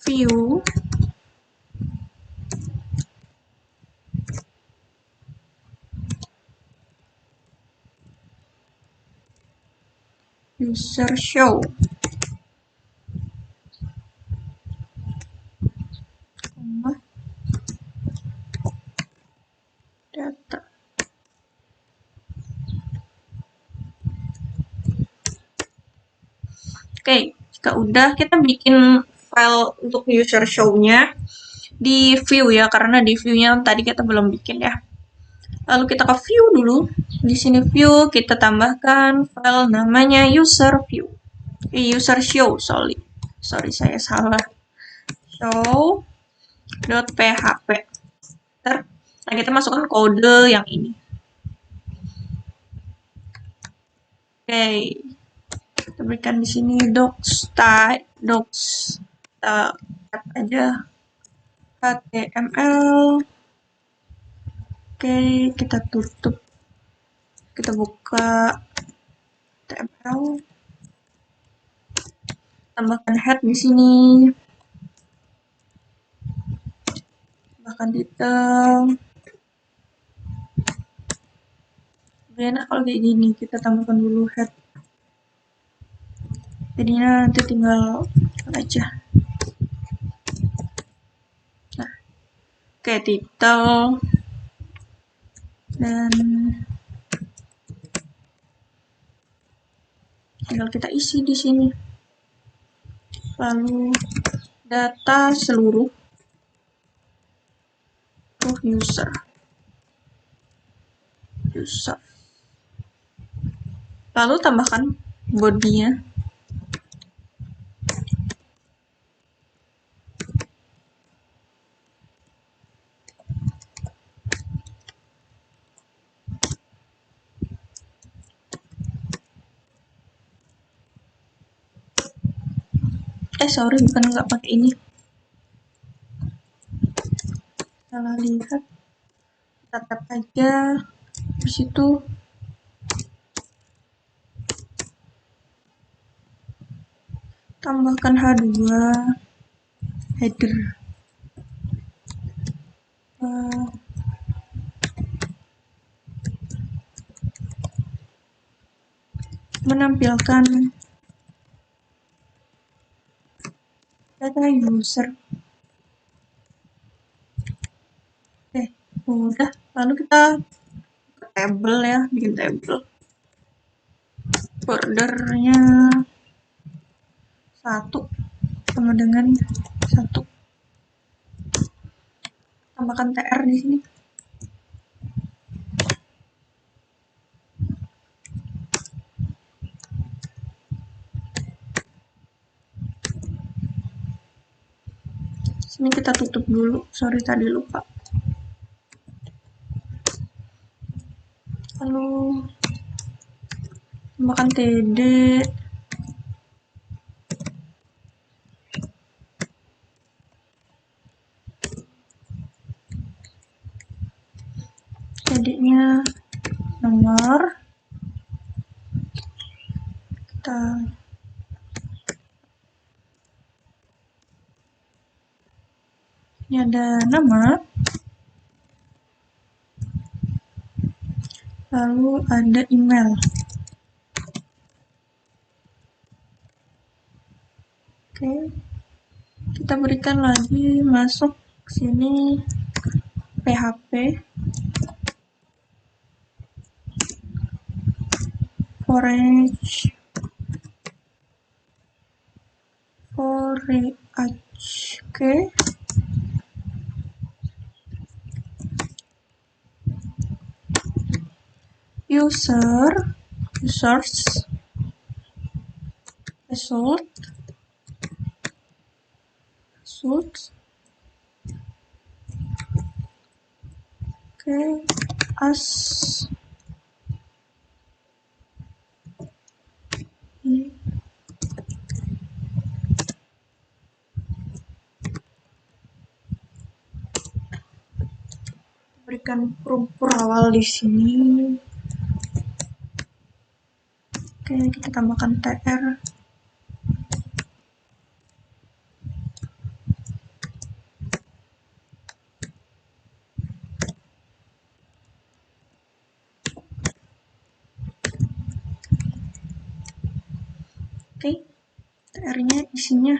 Speaker 1: view user show data. Oke, jika udah kita bikin file untuk user show-nya di view ya, karena di view-nya tadi kita belum bikin ya. Lalu kita ke view dulu. Di sini view kita tambahkan file namanya user view. User show, sorry saya salah. Show.php. Nah, kita masukkan kode yang ini. Oke. Kita berikan di sini docs type aja HTML. Oke, kita tutup. Kita buka HTML. Tambahkan head di sini. Tambahkan detail. Lebih enak kalau kayak gini, kita tambahkan dulu head. Jadinya nanti tinggal aja. Nah, oke, titel dan tinggal kita isi di sini. Lalu data seluruh user. Lalu tambahkan body-nya. Sorry, bukan nggak pakai ini. Salah lihat. Kita tap aja. Di situ. Tambahkan H2. Header. Menampilkan data user. Udah, lalu kita ke table ya, bikin table. Bordernya 1 sama dengan 1. Tambahkan tr di sini. Sini kita tutup dulu, sorry tadi lupa. Lalu tambahkan td, td-nya nomor, kita ini ada nama, lalu ada email. Oke, kita berikan lagi masuk sini PHP forage. Oke, users result oke, as ini berikan perumpur awal di sini. Oke, kita tambahkan tr. Oke, tr-nya isinya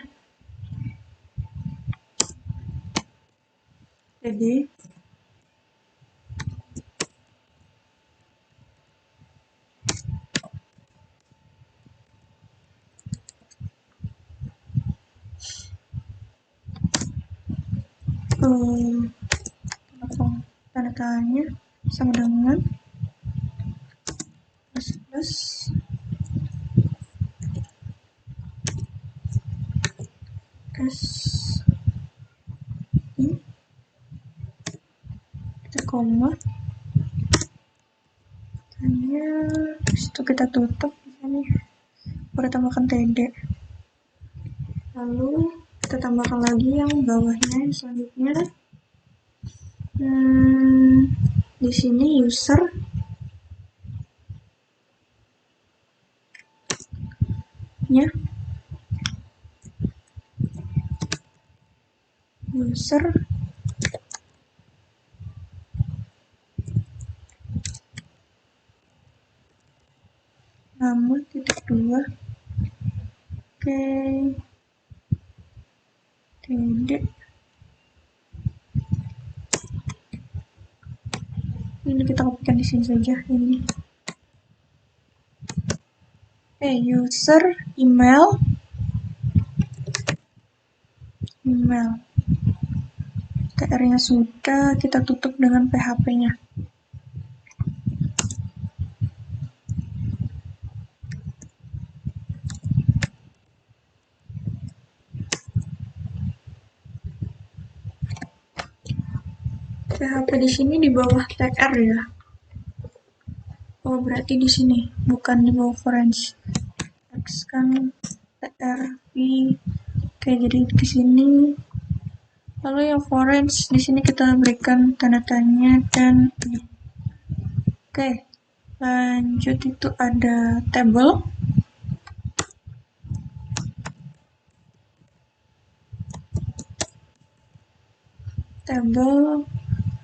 Speaker 1: jadi tanda tanya sama dengan plus ini kita koma tanya, itu kita tutup di sini, baru tambahkan td, lalu kita tambahkan lagi yang bawahnya selanjutnya. Di sini user nya nama (2). Oke, td ini kita kopikan di sini saja ini. User email tr-nya sudah, kita tutup dengan php-nya. PHP di sini di bawah tr ya. Oh, berarti di sini, bukan di bawah forange. X kan tr v. Oke, jadi di sini. Lalu yang forange di sini kita berikan tanda tanya dan ini. Oke, lanjut itu ada table.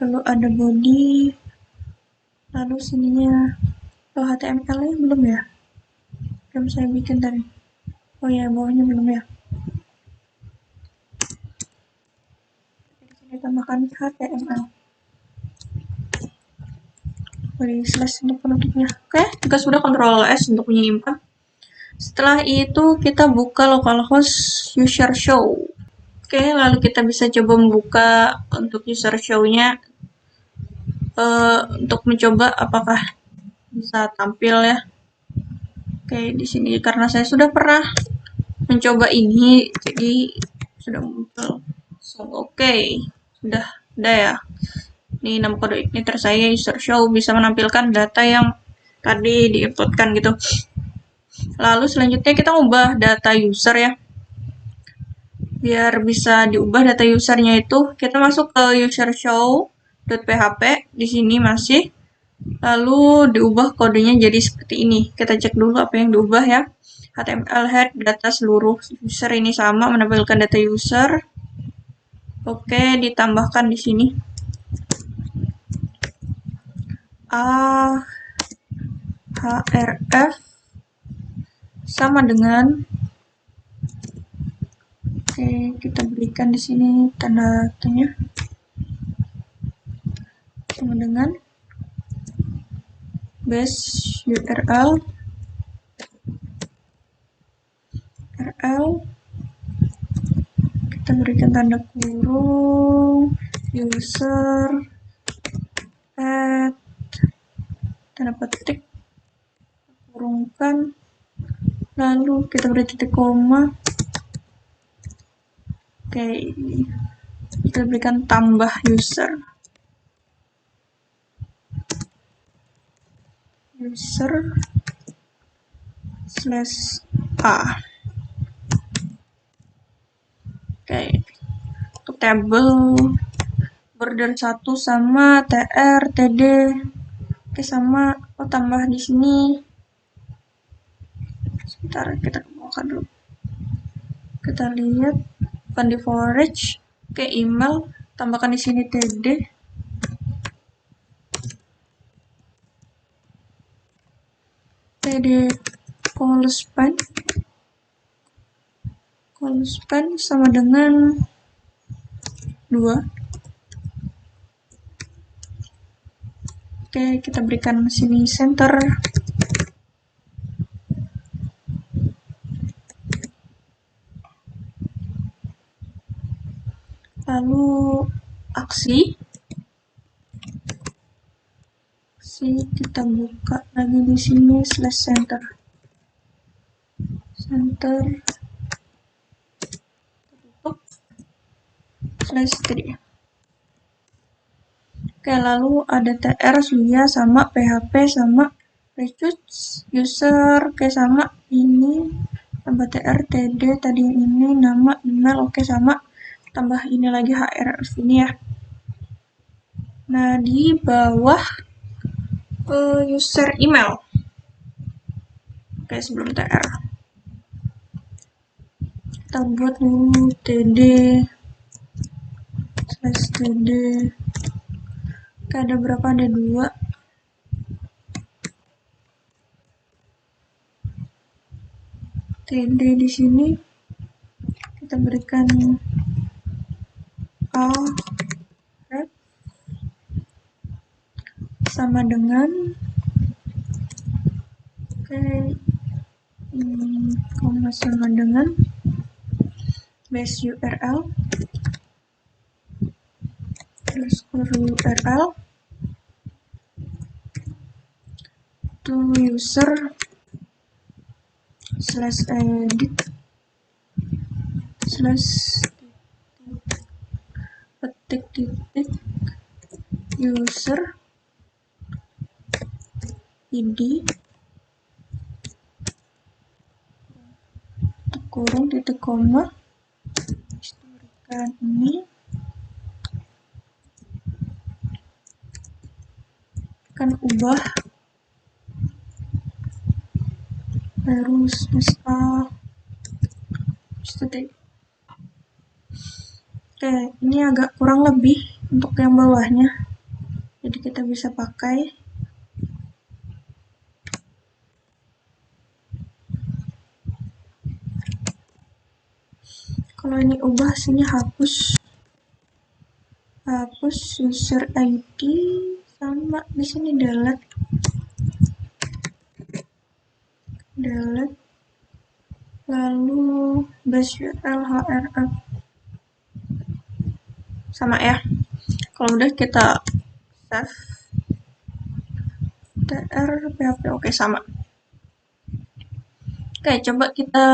Speaker 1: Lalu ada body, lalu sininya HTML-nya belum ya, belum saya bikin tadi. Oh ya, bawahnya belum ya. Di sini tambahkan HTML, beri slash untuk penutupnya. Oke, jika sudah Ctrl S untuk menyimpan. Setelah itu kita buka localhost user show. Oke, lalu kita bisa coba membuka untuk user show-nya untuk mencoba apakah bisa tampil ya. Oke, di sini karena saya sudah pernah mencoba ini, jadi sudah muncul. Oke, sudah ada ya. Ini nama kode igniter saya user show bisa menampilkan data yang tadi diinputkan gitu. Lalu selanjutnya kita ubah data user ya. Biar bisa diubah data usernya itu, kita masuk ke user show.php. Di sini masih. Lalu diubah kodenya jadi seperti ini. Kita cek dulu apa yang diubah ya. HTML head data seluruh user ini sama, menampilkan data user. Oke, ditambahkan di sini. href sama dengan, oke, kita berikan di sini tanda-tandanya sama dengan base URL kita berikan tanda kurung user add tanda petik kurungkan, lalu kita beri titik koma. Oke, kita berikan tambah user /a. Oke, untuk table border 1 sama tr td. Oke, sama. Tambah di sini. Sebentar, kita kembangkan dulu. Kita lihat bukan di forage. Oke, email, tambahkan di sini td. call span sama dengan 2. Oke, kita berikan sini center. Lalu aksi kita buka lagi di sini /center tutup /3. Oke, lalu ada tr Suya sama php sama request user. Oke, sama ini tambah tr td tadi ini nama email. Oke, sama tambah ini lagi href ini ya. Nah, di bawah user email. Oke, sebelum tr kita buat dulu td /td. Oke, ada berapa? Ada 2. td di sini kita berikan href sama dengan, oke, koma sama dengan base URL URL to user /edit /petik user id kurung titik koma. Berikan ini akan ubah harus Oke, ini agak kurang lebih untuk yang bawahnya, jadi kita bisa pakai. Kalau ini ubah, sini hapus user ID sama di sini delete lalu base URL href sama ya. Kalau udah kita save tr php. Oke, sama. Oke, coba kita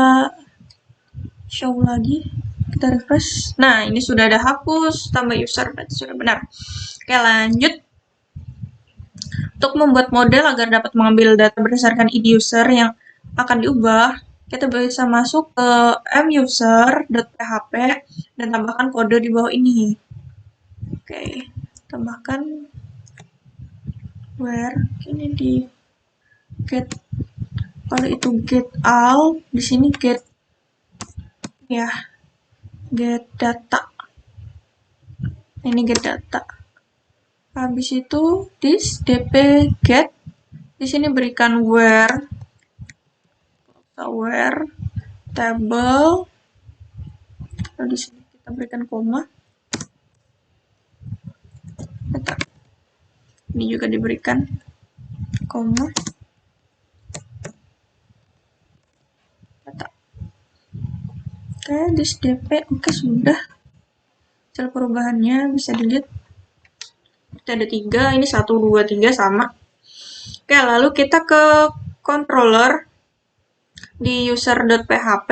Speaker 1: show lagi, kita refresh. Nah, ini sudah ada hapus tambah user, berarti sudah benar. Oke, lanjut. Untuk membuat model agar dapat mengambil data berdasarkan ID user yang akan diubah, kita bisa masuk ke muser.php dan tambahkan kode di bawah ini. Oke, tambahkan where, ini di get, kalau itu get all, di sini get ya, get data. Ini get data. Habis itu this dp get, di sini berikan where table, lalu di sini kita berikan koma. Ini juga diberikan koma. Oke, this dp, oke sudah. Cara perubahannya bisa dilihat. Kita ada 3, ini 1, 2, 3 sama. Oke, lalu kita ke controller di user.php.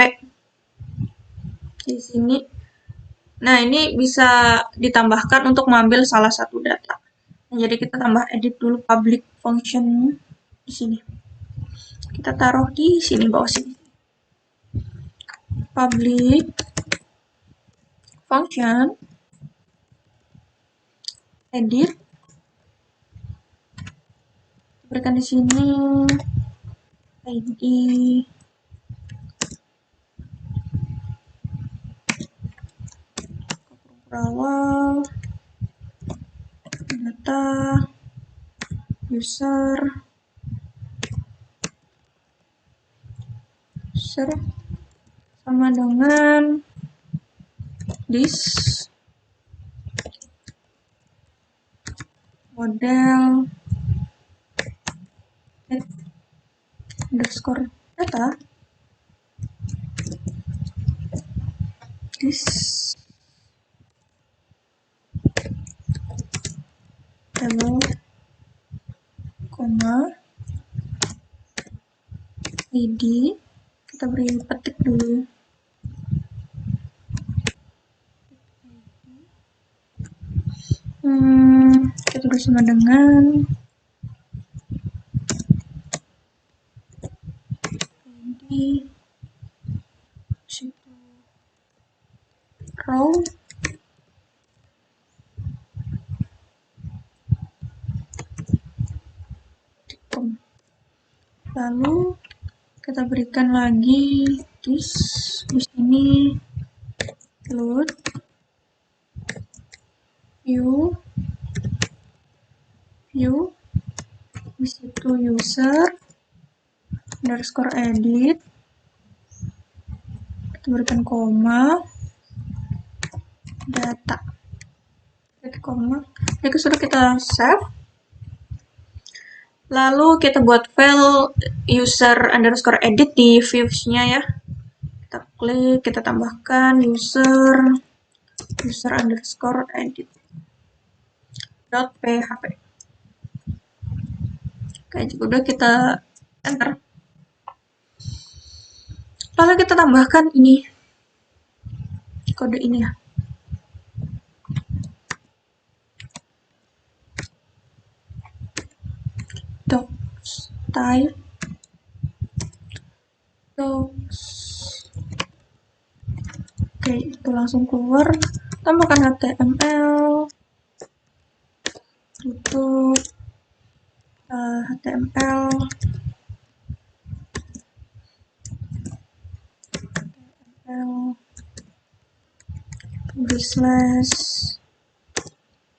Speaker 1: Di sini. Nah, ini bisa ditambahkan untuk mengambil salah satu data. Nah, jadi kita tambah edit dulu public function di sini. Kita taruh di sini bawah sini. Public function edit, berikan di sini id awal, data, user sama dengan this model underscore data, this table, koma, id, kita beri petik dulu. Kita tulis sama dengan id, situ row, lalu kita berikan lagi this di sini load view di situ user underscore edit, kita berikan koma, data, koma. Jadi sudah kita save. Lalu kita buat file user underscore edit di views-nya ya. Kita klik, kita tambahkan user underscore edit .php. Oke, udah kita enter. Lalu kita tambahkan ini, kode ini ya. Docs type docs. Oke, itu langsung keluar. Tambahkan HTML, tutup HTML, slash.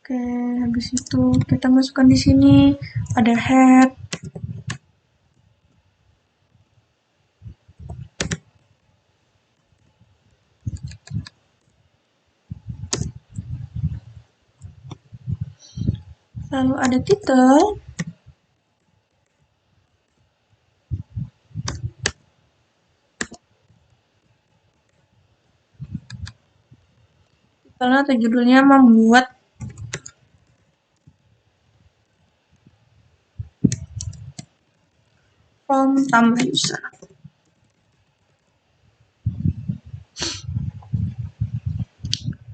Speaker 1: Oke, habis itu kita masukkan di sini ada head, lalu ada title, titelnya atau judulnya membuat form tambah user.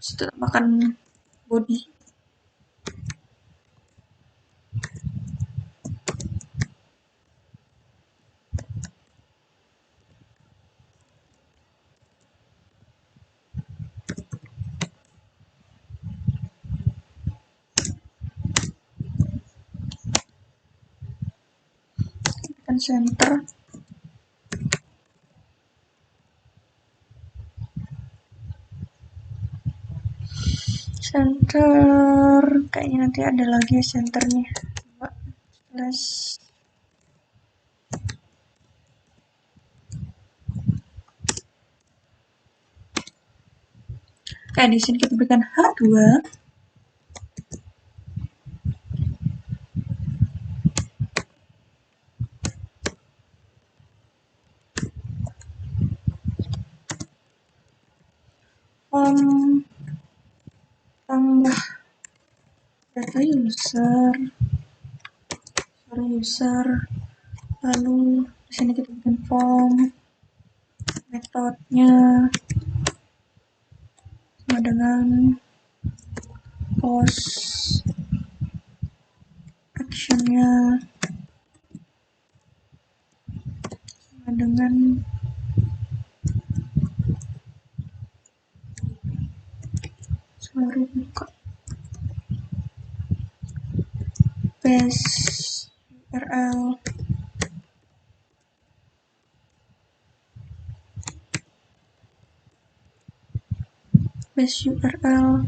Speaker 1: Kita tambahkan body. tekan center. Center, kayaknya nanti ada lagi centernya. Coba slash. Kayak di sini kita berikan H2. Tambah data user, lalu di sini kita bikin form, metodenya sama dengan post, actionnya sama dengan buka base URL,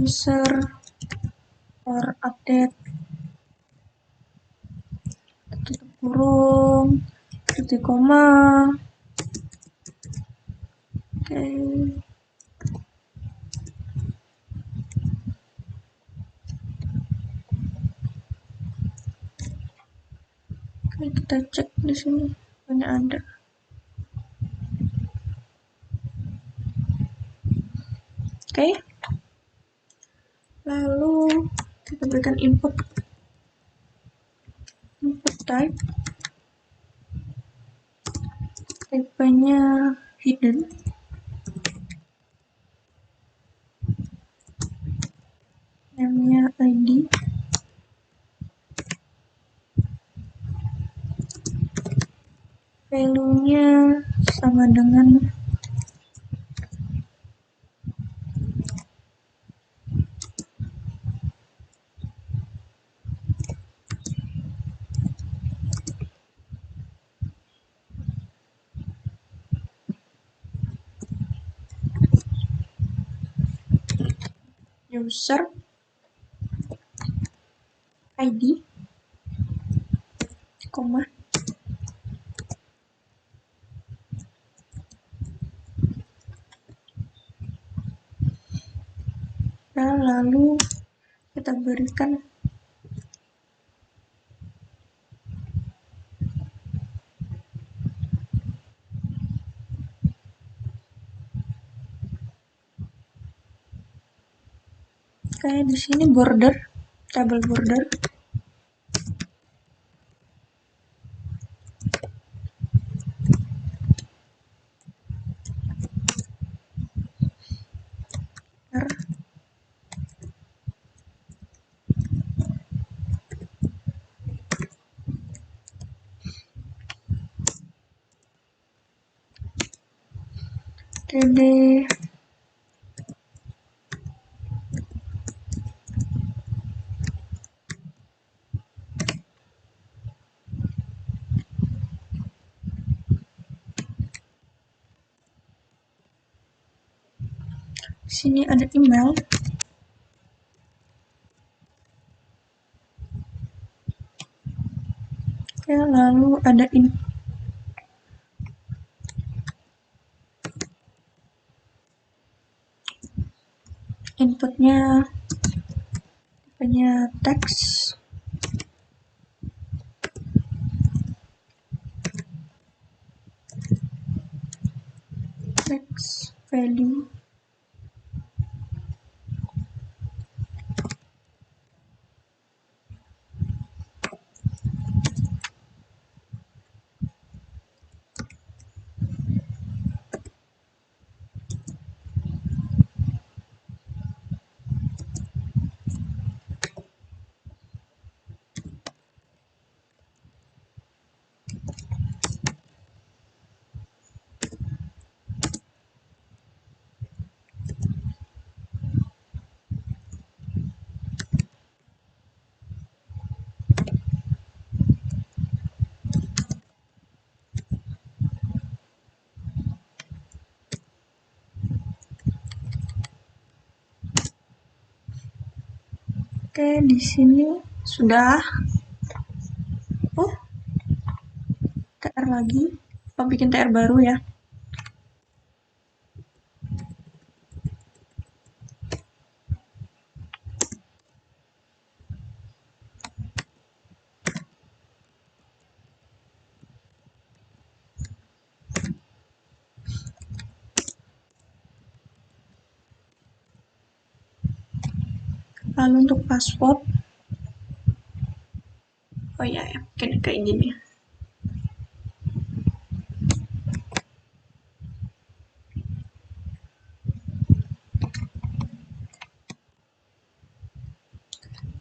Speaker 1: user or update, tutup kurung, titik koma. Oke. Oke, kita cek di sini banyak ada. Oke. Lalu kita berikan input type. Type-nya hidden. Name-nya ID. Value-nya sama dengan user ID, koma. Dan lalu kita berikan kayak di sini border, table border. td sini ada email. Oke, lalu ada inputnya tipenya teks, value, Oke, di sini sudah. Oh, TR lagi. Oh, bikin TR baru ya. Lalu untuk password, oh ya, kayak gini.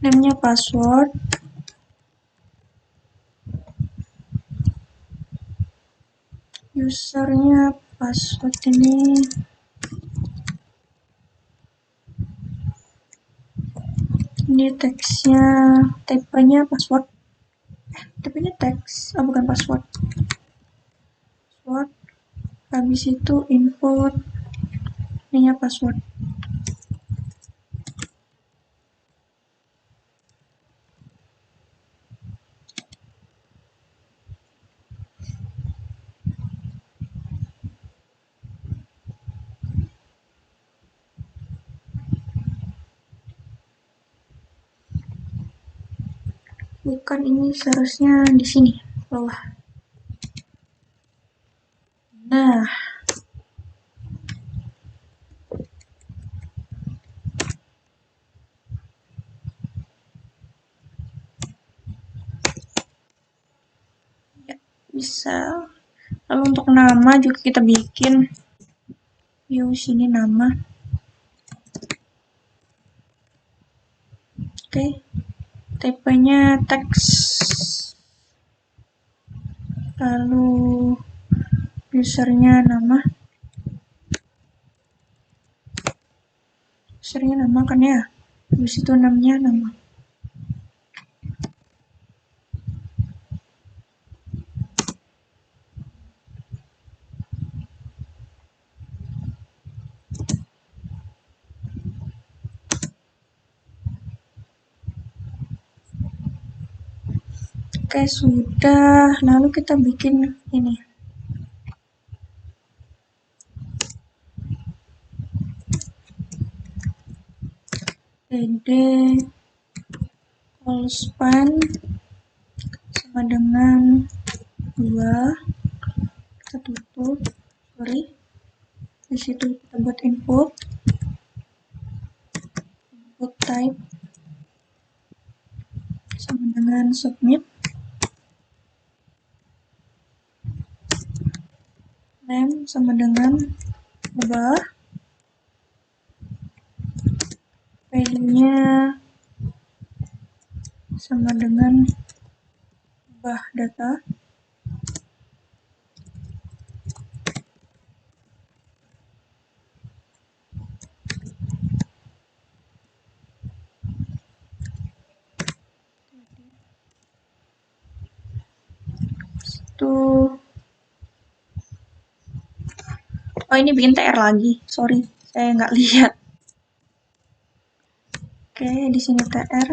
Speaker 1: Namanya password, usernya password ini teksnya, type-nya password, type-nya teks, oh bukan password. Password, habis itu input, ininya password. Bukan, ini seharusnya di sini bawah. Nah, ya, bisa. Lalu untuk nama juga kita bikin. Yuk, sini nama. Oke, type-nya teks. Lalu usernya nama. Usernya nama kan ya. Habis itu namanya nama. Oke, sudah. Lalu kita bikin ini. dd callspan sama dengan 2. Kita tutup. Sorry. Di situ kita buat input type sama dengan submit. Name sama dengan ubah. Value-nya sama dengan ubah data. Tuh. Oh, ini bikin TR lagi. Sorry, saya nggak lihat. Oke, di sini TR.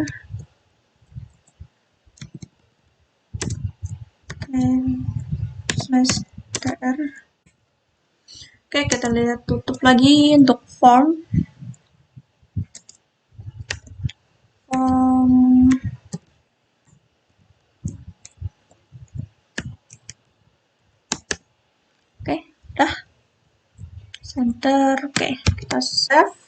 Speaker 1: Slash TR. Oke, kita lihat tutup lagi untuk form. Oke, dah. Center. Oke, kita save.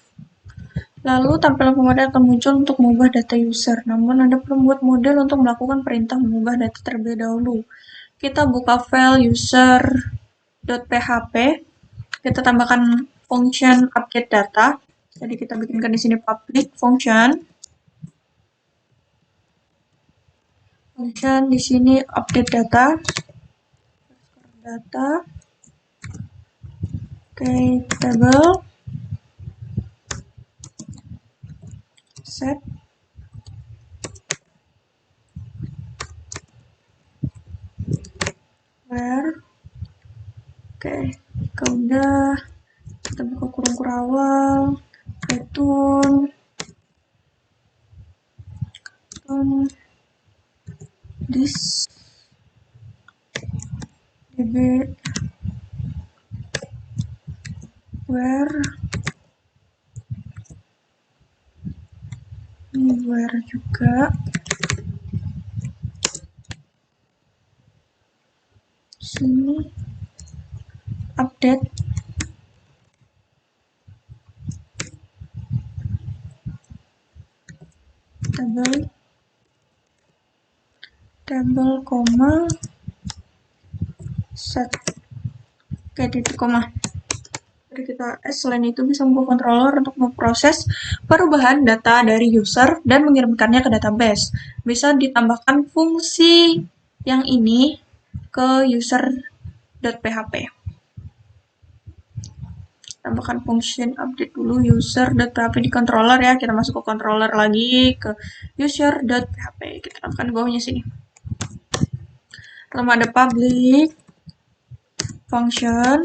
Speaker 1: Lalu tampilan pemodel akan muncul untuk mengubah data user. Namun Anda perlu membuat model untuk melakukan perintah mengubah data terlebih dahulu. Kita buka file user.php. Kita tambahkan function update data. Jadi kita bikinkan di sini public function. Function di sini update data. Oke, table. Set. Where. Oke, udah. Kita buka kurung kurawal. Return. this db where ini where juga sini update table koma set titik koma. Jadi kita selain itu bisa membuat controller untuk memproses perubahan data dari user dan mengirimkannya ke database. Bisa ditambahkan fungsi yang ini ke user.php. Tambahkan function update dulu user.php di controller ya. Kita masuk ke controller lagi ke user.php. Kita tambahkan di bawahnya sini. Lalu ada public function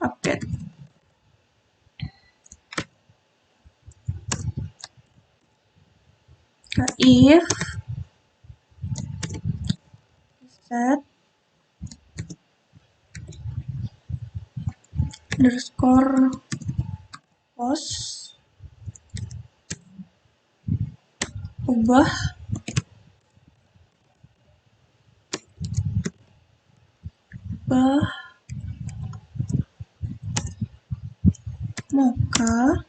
Speaker 1: update. If set underscore post ubah maka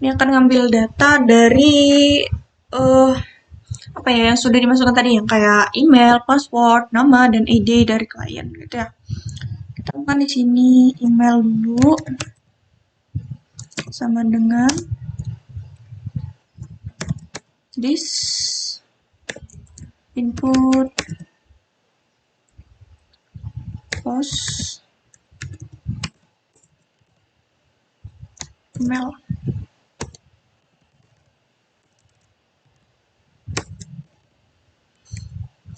Speaker 1: ini akan ngambil data dari apa ya yang sudah dimasukkan tadi yang kayak email, password, nama dan ID dari klien gitu ya. Kita bukan di sini email dulu sama dengan this input post email.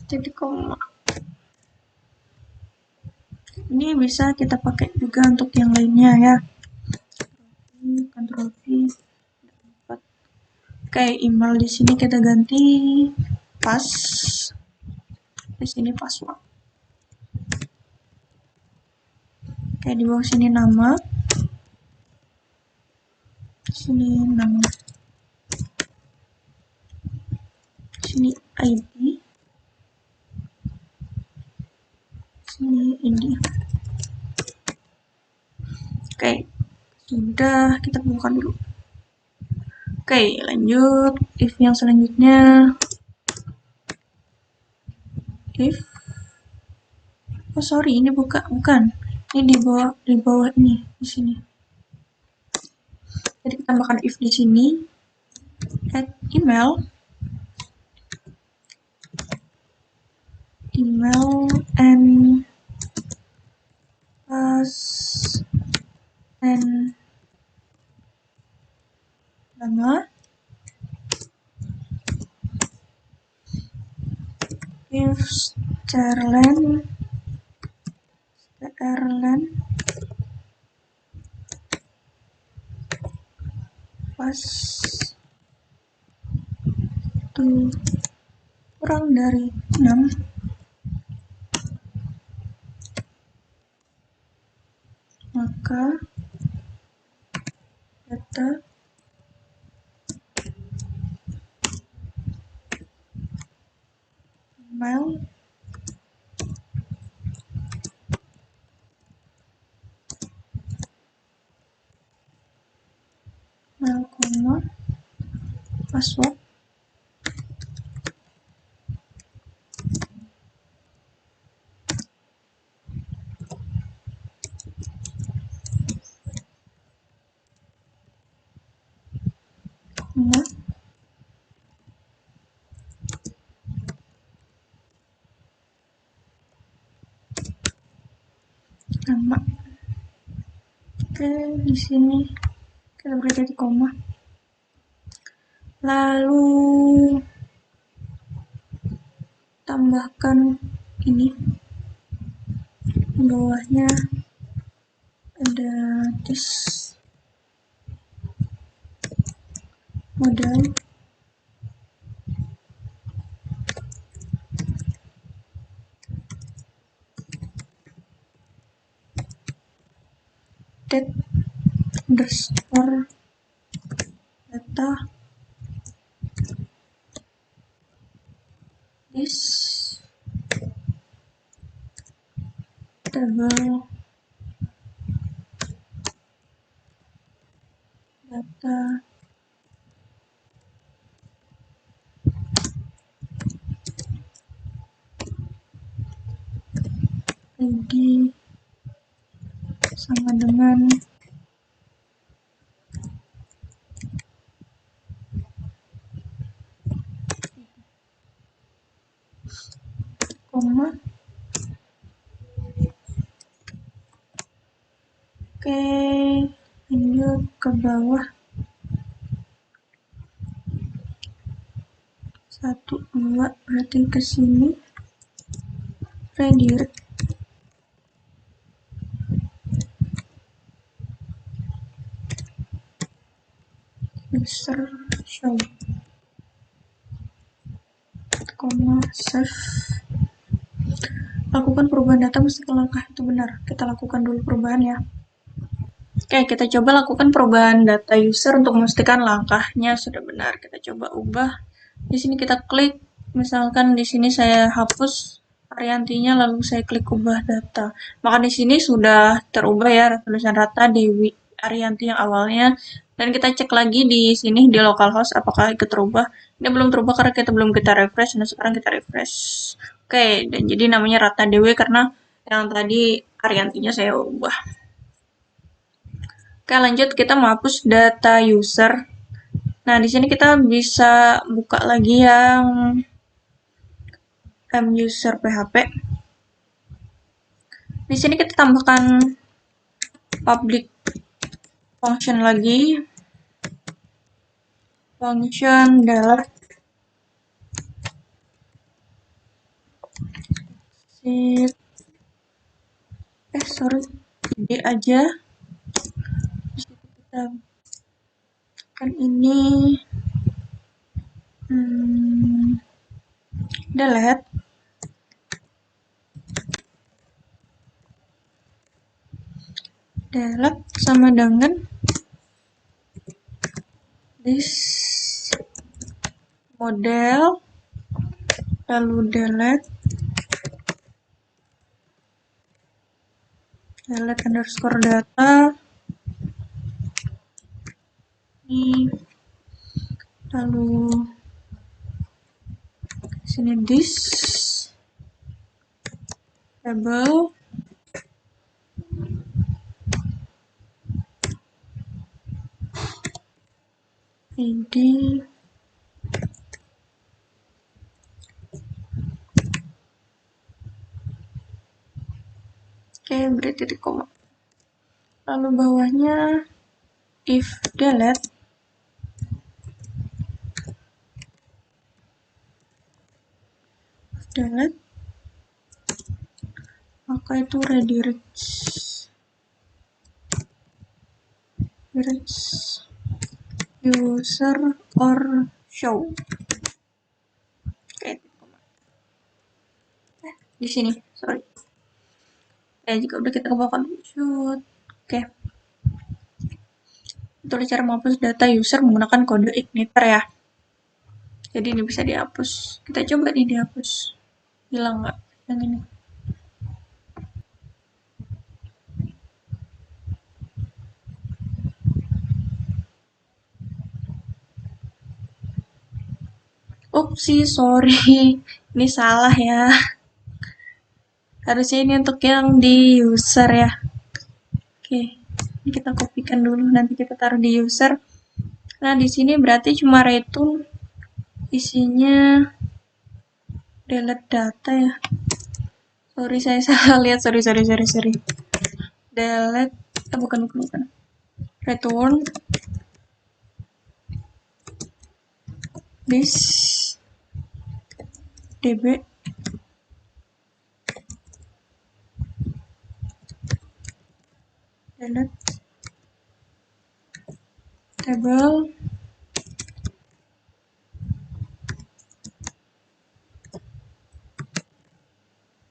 Speaker 1: Titik koma. Ini bisa kita pakai juga untuk yang lainnya ya. Ctrl V. Oke, email di sini kita ganti pas. Di sini password. Oke, di bawah sini nama. Sini nama. Sini ID. Sini ID. Oke, sudah kita buka dulu. Oke, lanjut. If yang selanjutnya. If. Oh sorry, ini bukan. Ini di bawah ini, di sini. Jadi kita tambahkan if di sini. Add email and pass and nama. If strlen pas itu kurang dari 6 maka data email koma password nama nama. Oke, di sini kita beri titik koma. Lalu tambahkan ini di bawahnya ada this model underscore data this table data ID sama dengan koma. Oke, lanjut ke bawah. 1, 2, berarti ke sini. Redirect. User show. Koma, save. Lakukan perubahan data mesti langkah itu benar. Kita lakukan dulu perubahan ya. Oke, kita coba lakukan perubahan data user untuk memastikan langkahnya sudah benar. Kita coba ubah. Di sini kita klik, misalkan di sini saya hapus Ariantinya, lalu saya klik ubah data. Maka di sini sudah terubah ya tulisan data Dewi Arianti yang awalnya. Dan kita cek lagi di sini di localhost apakah ikut terubah. Ini belum terubah karena kita refresh. Nah, sekarang kita refresh. Oke, dan jadi namanya Rata Dewi karena yang tadi Ariantinya saya ubah. Oke, lanjut kita menghapus data user. Nah, di sini kita bisa buka lagi yang user PHP. Di sini kita tambahkan public function lagi. Function delete sheet. Gede aja. Kita kan ini delete. Delete sama dengan this model, lalu delete underscore data ini, lalu sini this table ID oke, beri titik koma, lalu bawahnya if delete maka itu redirect user or show. Oke, di sini sorry jika udah kita kembangkan shoot. Oke, untuk cara menghapus data user menggunakan kode igniter ya, jadi ini bisa dihapus. Kita coba nih dihapus, hilang nggak yang ini. Upsi, sorry, ini salah ya. Harusnya ini untuk yang di user ya. Oke, ini kita kopikan dulu, nanti kita taruh di user. Nah, di sini berarti cuma return isinya delete data ya. Sorry, saya salah lihat. Sorry. Delete, bukan. Return this db delete table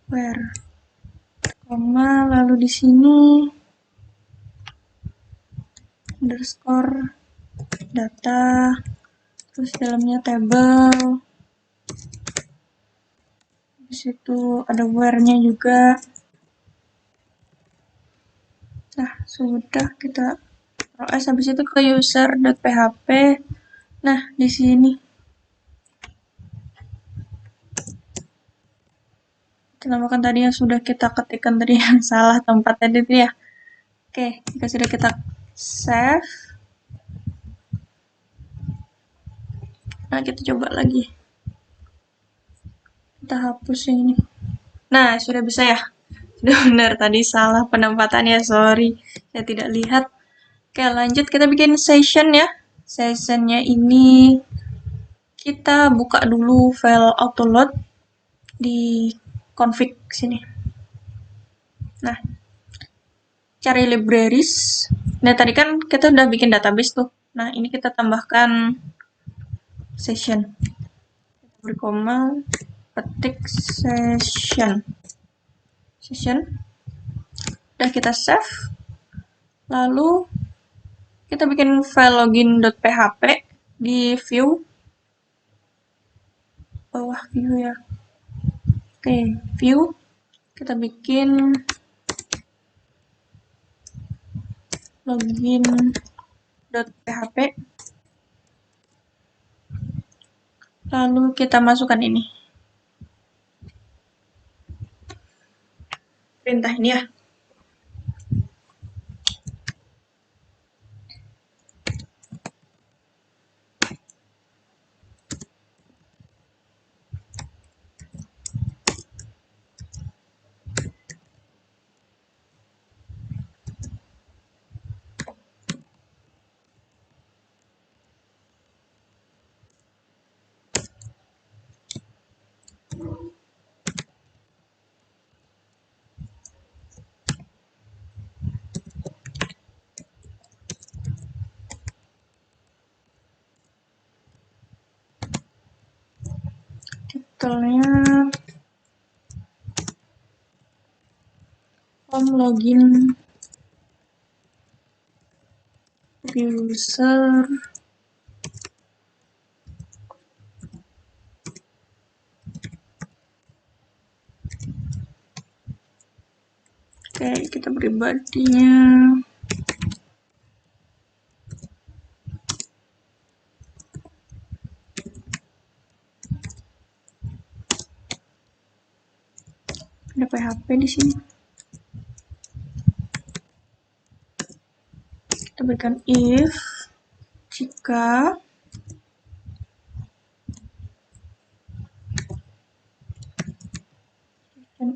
Speaker 1: where, koma, lalu di sini underscore data, terus dalamnya table, di situ ada where-nya juga. Nah, sudah kita proses, habis itu ke user.php. Nah, di sini kita tambahkan tadi yang sudah kita ketikkan tadi yang salah tempatnya itu ya. Oke, jika sudah kita save, nah kita coba lagi. Kita hapus yang ini. Nah, sudah bisa ya. Sudah benar, tadi salah penempatannya, sorry. Saya tidak lihat. Oke, lanjut kita bikin session ya. Sessionnya ini kita buka dulu file autoload di config sini. Nah, cari libraries. Nah, tadi kan kita udah bikin database tuh. Nah, ini kita tambahkan session. Kita beri koma, ketik session. Udah kita save. Lalu kita bikin file login.php di view bawah view ya. Oke, view. Kita bikin login.php. Lalu kita masukkan ini. Perintah ini ya. Titelnya form login user. Oke, kita beri body-nya. Ada PHP di sini. Kita berikan if jika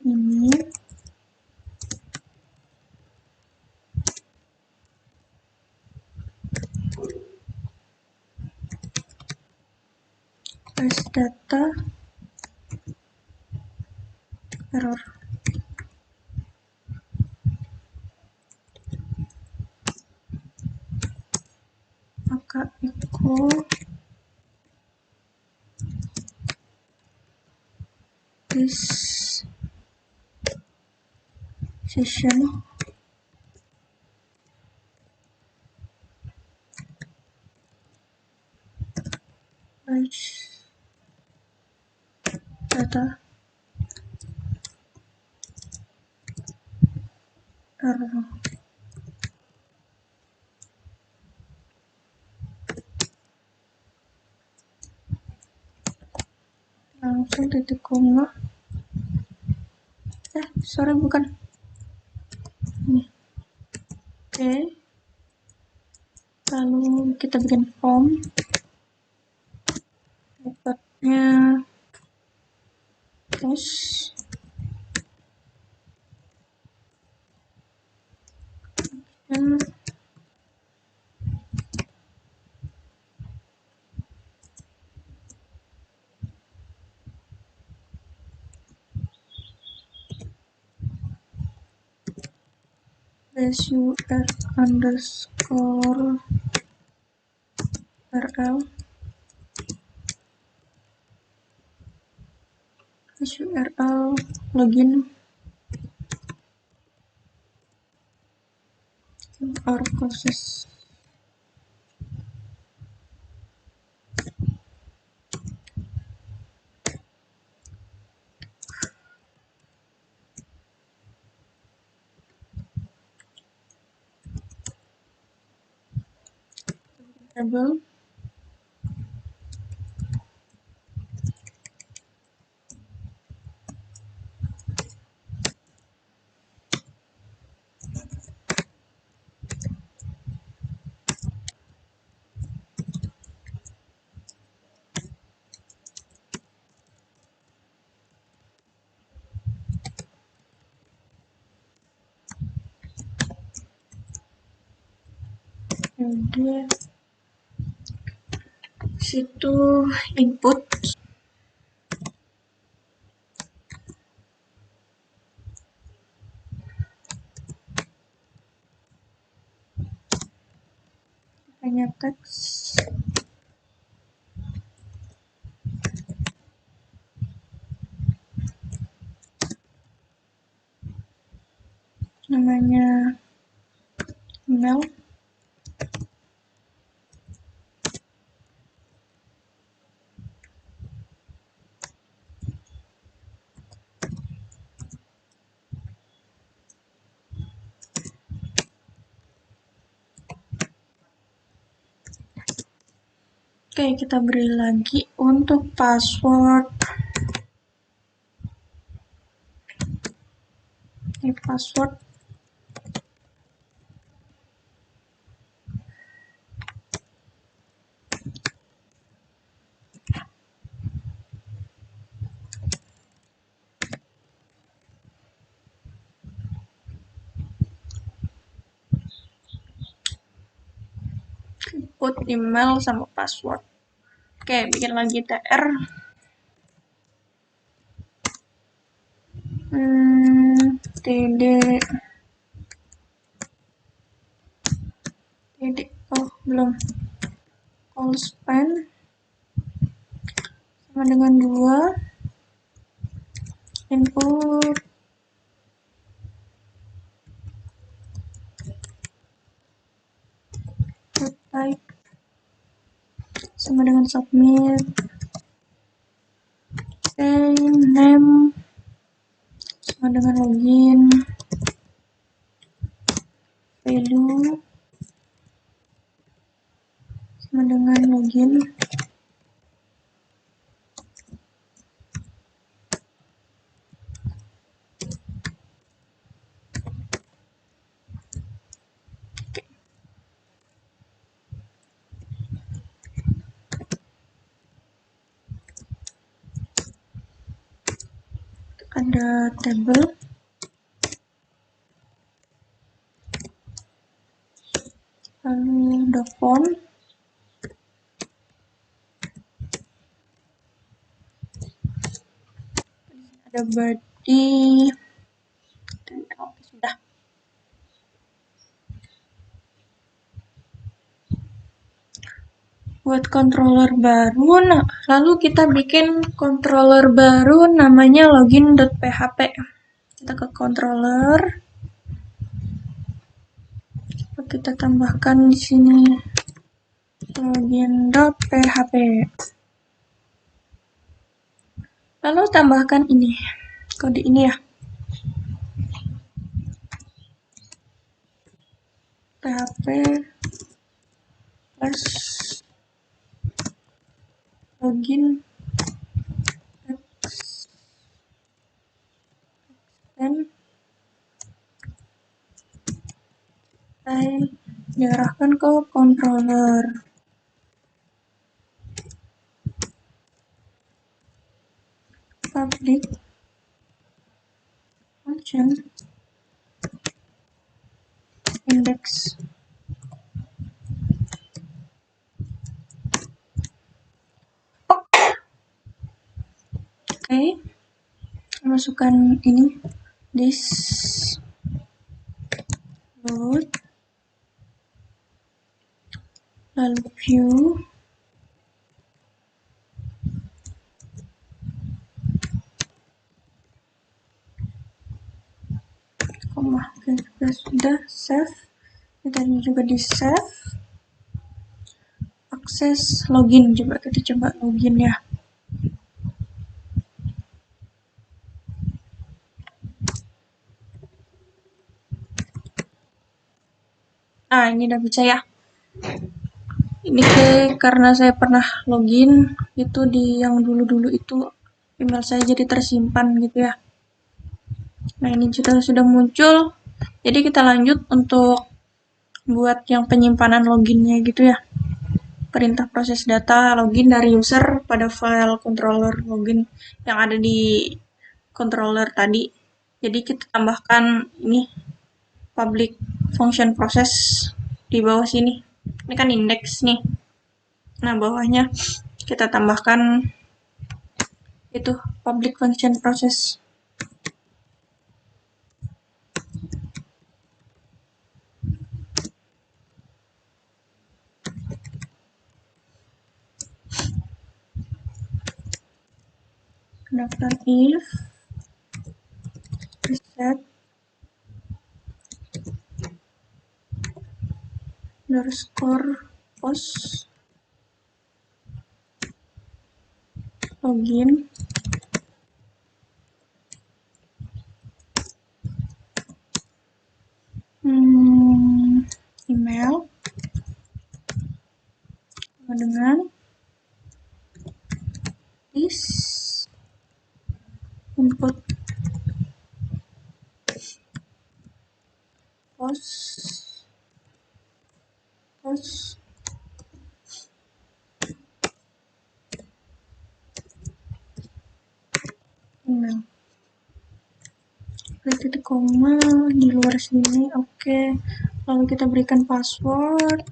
Speaker 1: ini as data error. Maka echo this session as data error. Langsung titik koma. Sorry, bukan ini. Oke, lalu kita bikin form. Metodenya post dan user underscore rl url login or process. table. Kemudian situ input, hanya teks, namanya email, oke kita beri lagi untuk password, ini password input email sama password. Oke, bikin lagi tr. td oh belum, call span sama dengan 2 input type sama dengan submit, name sama dengan login, value sama dengan login, ada table, lalu the font, ada body, oke sudah. Buat controller baru, lalu kita bikin controller baru namanya login.php. Kita ke controller, kita tambahkan di sini login.php. Lalu tambahkan ini, kode ini ya, php plus login dan diarahkan ke controller. Public function index. Oke, masukkan ini this load, lalu view, koma. Oke, kita sudah save, kita juga di save. Akses login, coba kita coba login ya. Nah, ini udah bisa ya. Ini karena saya pernah login itu di yang dulu-dulu itu, email saya jadi tersimpan gitu ya. Nah, ini sudah muncul. Jadi kita lanjut untuk buat yang penyimpanan loginnya gitu ya. Perintah proses data login dari user pada file controller login yang ada di controller tadi. Jadi kita tambahkan ini public function process di bawah sini. Ini kan index nih. Nah, bawahnya kita tambahkan itu public function process. Daftar if reset underscore post login email dengan this input post email titik koma di luar sini. Oke, lalu kita berikan password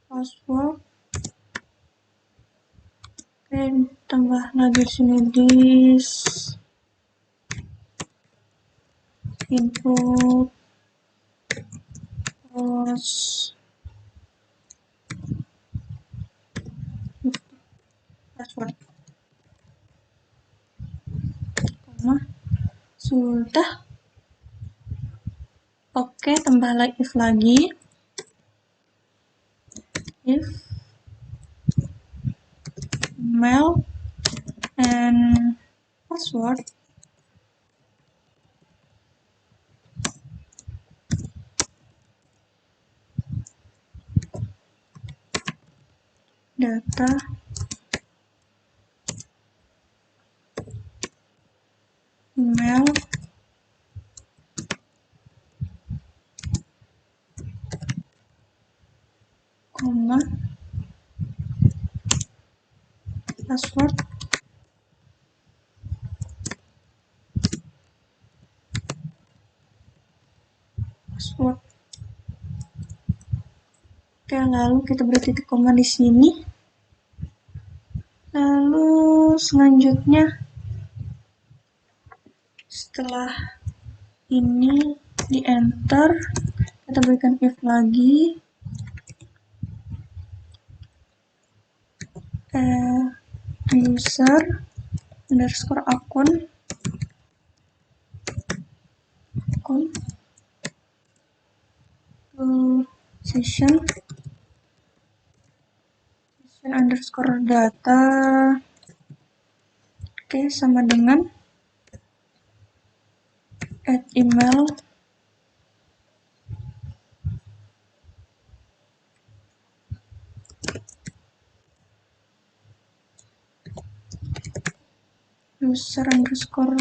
Speaker 1: oke, tambah lagi sini this input post password koma sudah. Oke, tambah lagi if email and password data email koma password Oke, lalu kita beri titik koma di sini. Lalu selanjutnya setelah ini di enter, kita berikan if lagi user underscore akun session underscore data. Oke, sama dengan add email user underscore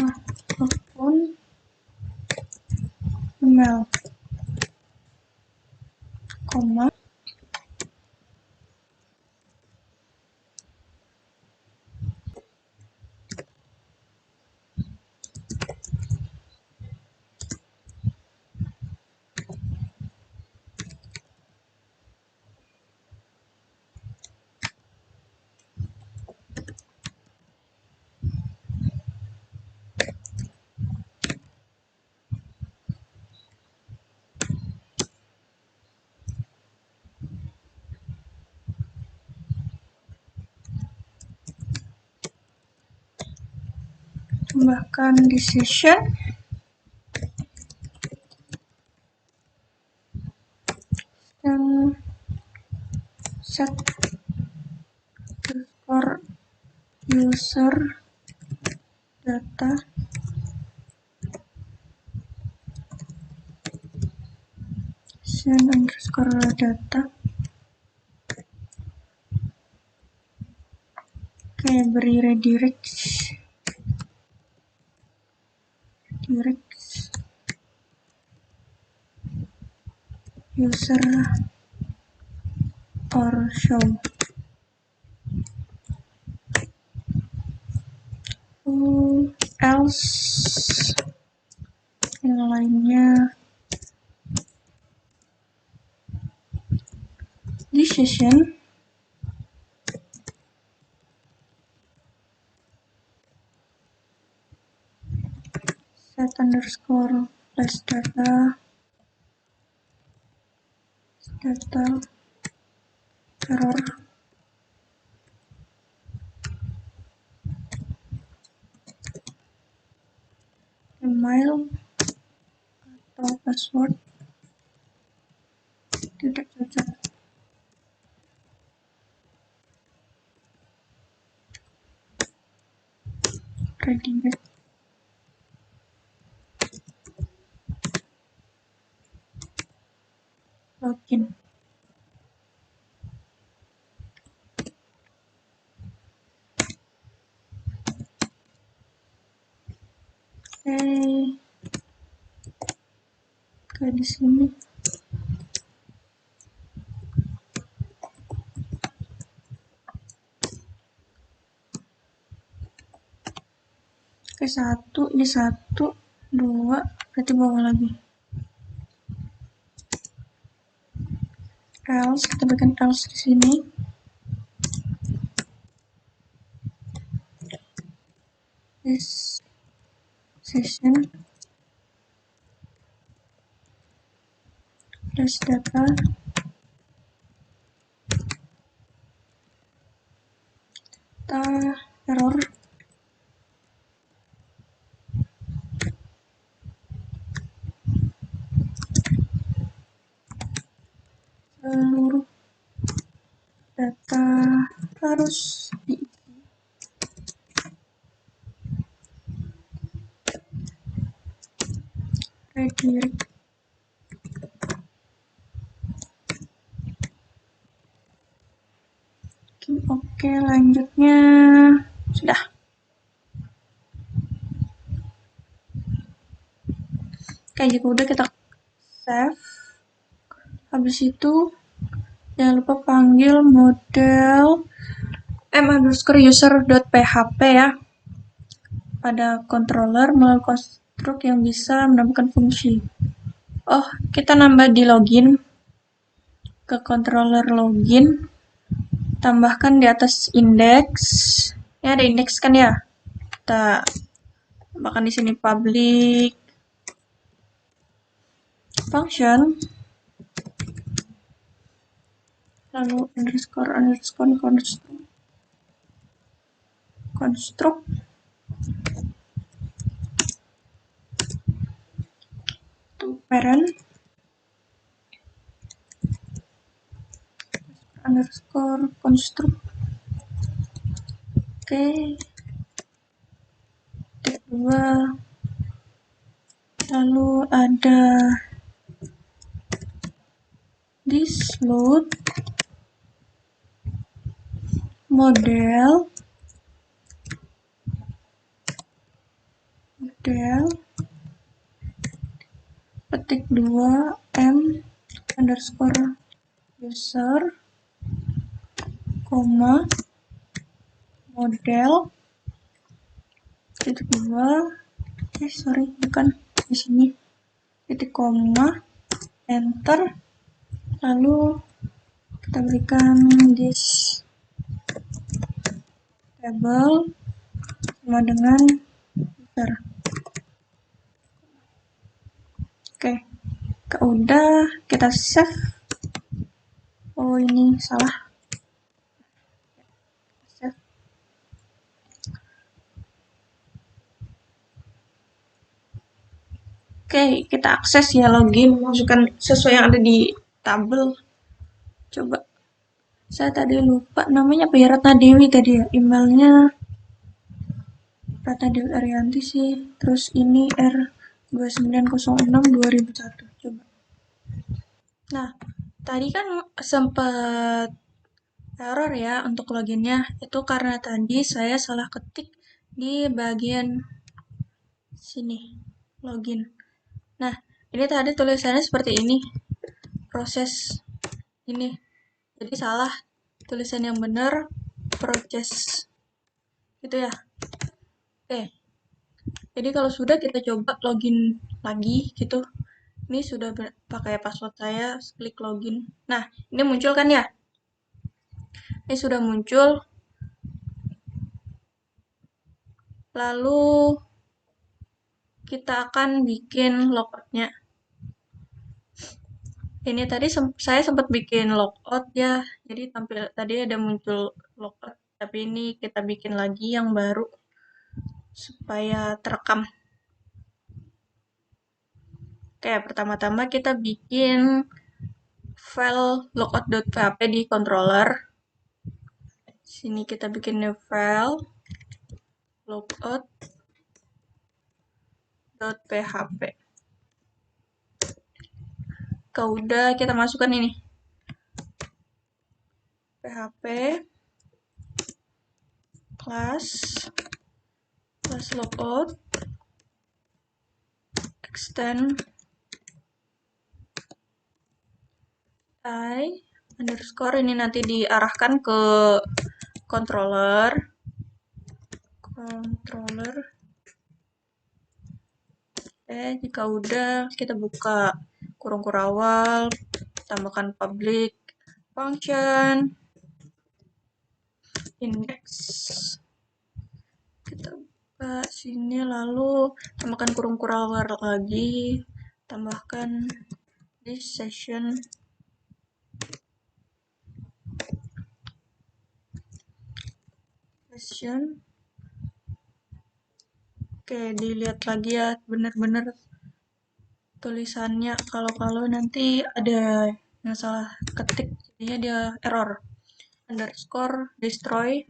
Speaker 1: akun email koma tambahkan decision dan set underscore user data send underscore data Oke, beri redirect user or show. Else yang lainnya di session set underscore flash data error email atau password tidak cocok. Redirect login. Oke, di sini satu, ini 1, 2, berarti bawah lagi. Else, kita berikan else di sini. This session flash data error seluruh data harus diisi. Redirect oke, lanjutnya sudah. Oke, jika udah kita save. Habis itu jangan lupa panggil model m_user.php ya pada controller melalui konstruk yang bisa menambahkan fungsi. Oh, kita nambah di login ke controller login, tambahkan di atas index. Ini ada index kan ya? Kita tambahkan di sini public function, lalu underscore construct to parent underscore construct. Oke, titik 2, lalu ada this load model petik 2 m_user koma model titik 2 sorry bukan di sini titik koma enter, lalu kita berikan this table sama dengan user. Oke, udah kita save. Oh, ini salah. Save. Oke, kita akses ya, login, masukkan sesuai yang ada di tabel. Coba, saya tadi lupa namanya apa ya, Ratna Dewi tadi ya, emailnya Ratna Dewi Arianti sih. Terus ini R2906/2001. Coba. Nah, tadi kan sempat error ya untuk loginnya. Itu karena tadi saya salah ketik di bagian sini, login. Nah, ini tadi tulisannya seperti ini, proses ini. Jadi salah, tulisan yang benar, proses. Gitu ya. Oke. Jadi kalau sudah kita coba login lagi gitu. Ini sudah pakai password saya, klik login. Nah, ini muncul kan ya? Ini sudah muncul. Lalu kita akan bikin logoutnya. Ini tadi saya sempat bikin logout ya. Jadi tadi ada muncul logout, tapi ini kita bikin lagi yang baru supaya terekam. Oke, pertama-tama kita bikin file logout.php di controller. Sini kita bikin new file logout.php. Udah kita masukkan ini php class logout extend I underscore, ini nanti diarahkan ke controller. Jika udah kita buka kurung kurawal, tambahkan public function index, kita buka sini, lalu tambahkan kurung kurawal lagi, tambahkan this session Oke, dilihat lagi ya, benar-benar tulisannya. Kalau nanti ada yang salah ketik, jadinya dia error. Underscore destroy.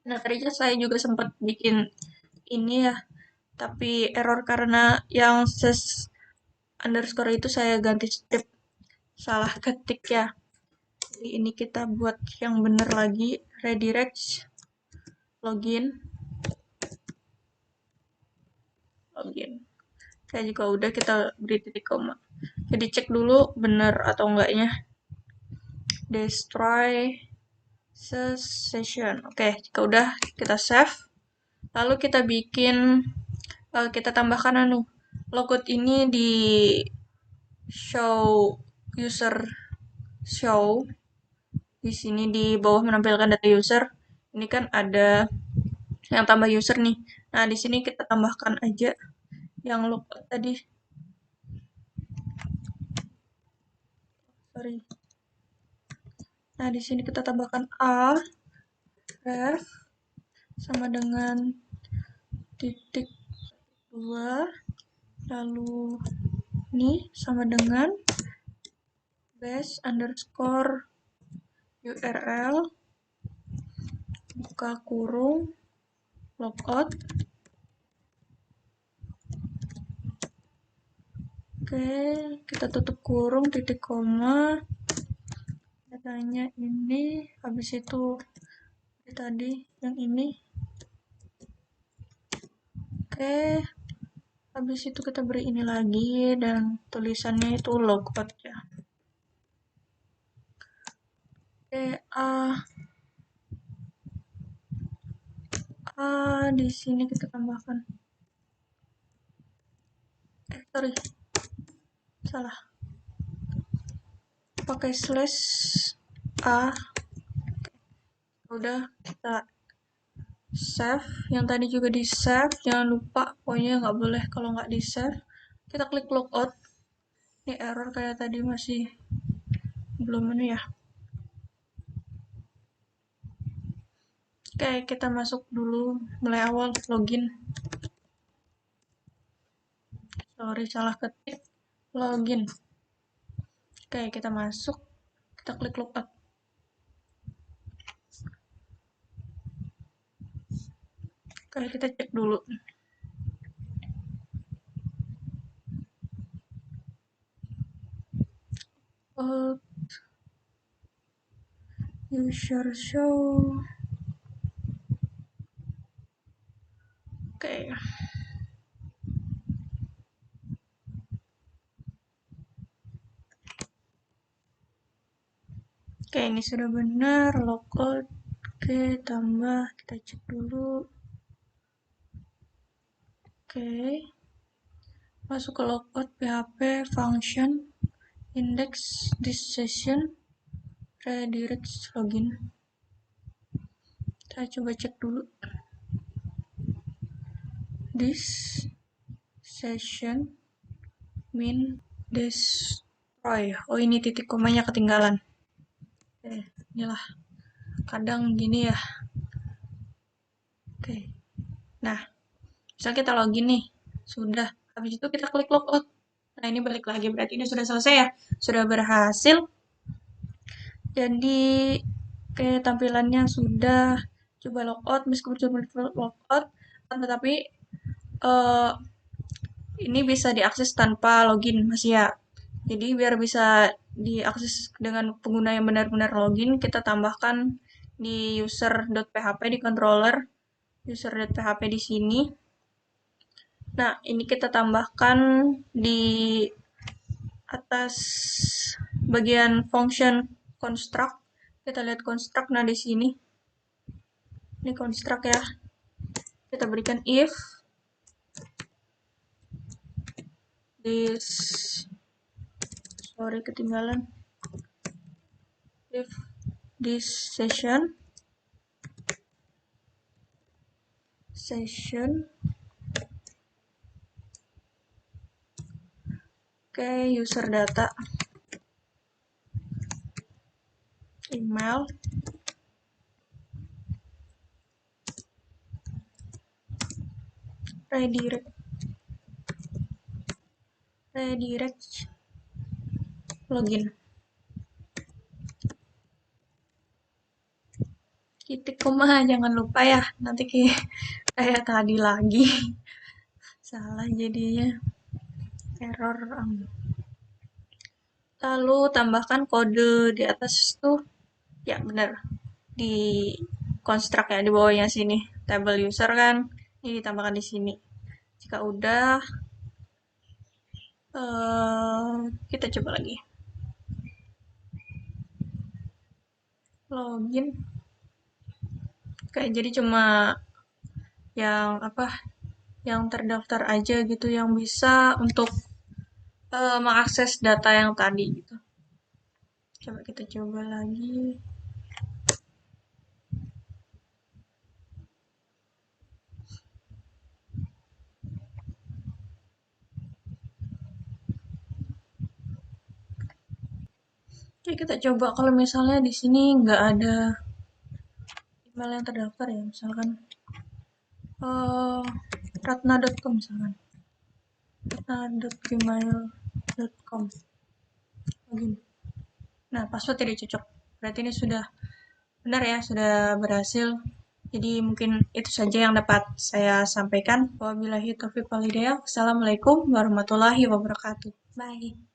Speaker 1: Nah, tadinya saya juga sempat bikin ini ya, tapi error karena yang underscore itu saya ganti strip, salah ketik ya. Jadi ini kita buat yang benar lagi, redirect, login. Kayak jika udah kita beri titik koma. Jadi cek dulu benar atau enggaknya. Destroy session. Oke, jika udah kita save. Lalu kita bikin, kita tambahkan logout ini di show user show. Di sini di bawah menampilkan data user. Ini kan ada yang tambah user nih. Nah, di sini kita tambahkan aja yang logout tadi. Nah, di sini kita tambahkan a ref sama dengan titik 2, lalu ini sama dengan base underscore URL buka kurung logout. Oke, kita tutup kurung titik koma, datanya ini, habis itu tadi yang ini. Oke, habis itu kita beri ini lagi dan tulisannya itu logout ya. Oke, di sini kita tambahkan. Sorry, salah. Pakai slash a. Udah kita save. Yang tadi juga di save, jangan lupa, pokoknya nggak boleh kalau nggak di save. Kita klik logout. Ini error kayak tadi, masih belum ini ya. Oke, kita masuk dulu mulai awal login. Sorry, salah ketik. Login. Oke, kita masuk. Kita klik logout. Oke, kita cek dulu. user show. Oke. Oke, ini sudah benar, logout. Oke, tambah, kita cek dulu. Oke, masuk ke logout PHP function index this session redirect login. Kita coba cek dulu. This session min destroy. Oh, ini titik komanya ketinggalan. Oke, inilah. Kadang gini ya. Oke. Nah, misal kita login nih. Sudah. Habis itu kita klik logout. Nah, ini balik lagi. Berarti ini sudah selesai ya. Sudah berhasil. Jadi, kayak tampilannya sudah coba logout. Meskipun cuma logout. Tetapi, ini bisa diakses tanpa login, masih ya. Jadi, biar bisa diakses dengan pengguna yang benar-benar login, kita tambahkan di user.php di controller user.php di sini. Nah, ini kita tambahkan di atas bagian function construct. Kita lihat construct, nah di sini. Ini construct ya. Kita berikan if this, sorry ketinggalan. If this session user data email redirect login. Titik koma jangan lupa ya, nanti kayak tadi lagi. Salah jadinya, error. Lalu tambahkan kode di atas tuh, ya benar, di construct ya, di bawahnya sini. Table user kan, ini ditambahkan di sini. Jika udah, kita coba lagi. Login. Kayak jadi cuma yang yang terdaftar aja gitu, yang bisa untuk mengakses data yang tadi gitu. Coba kita coba lagi. Oke, kita coba kalau misalnya di sini nggak ada email yang terdaftar ya, misalkan ratna.com misalkan. ratna.gmail.com login. Nah, password tidak cocok. Berarti ini sudah benar ya, sudah berhasil. Jadi mungkin itu saja yang dapat saya sampaikan. Wabillahi taufiq wal hidayah. Wassalamualaikum warahmatullahi wabarakatuh. Bye.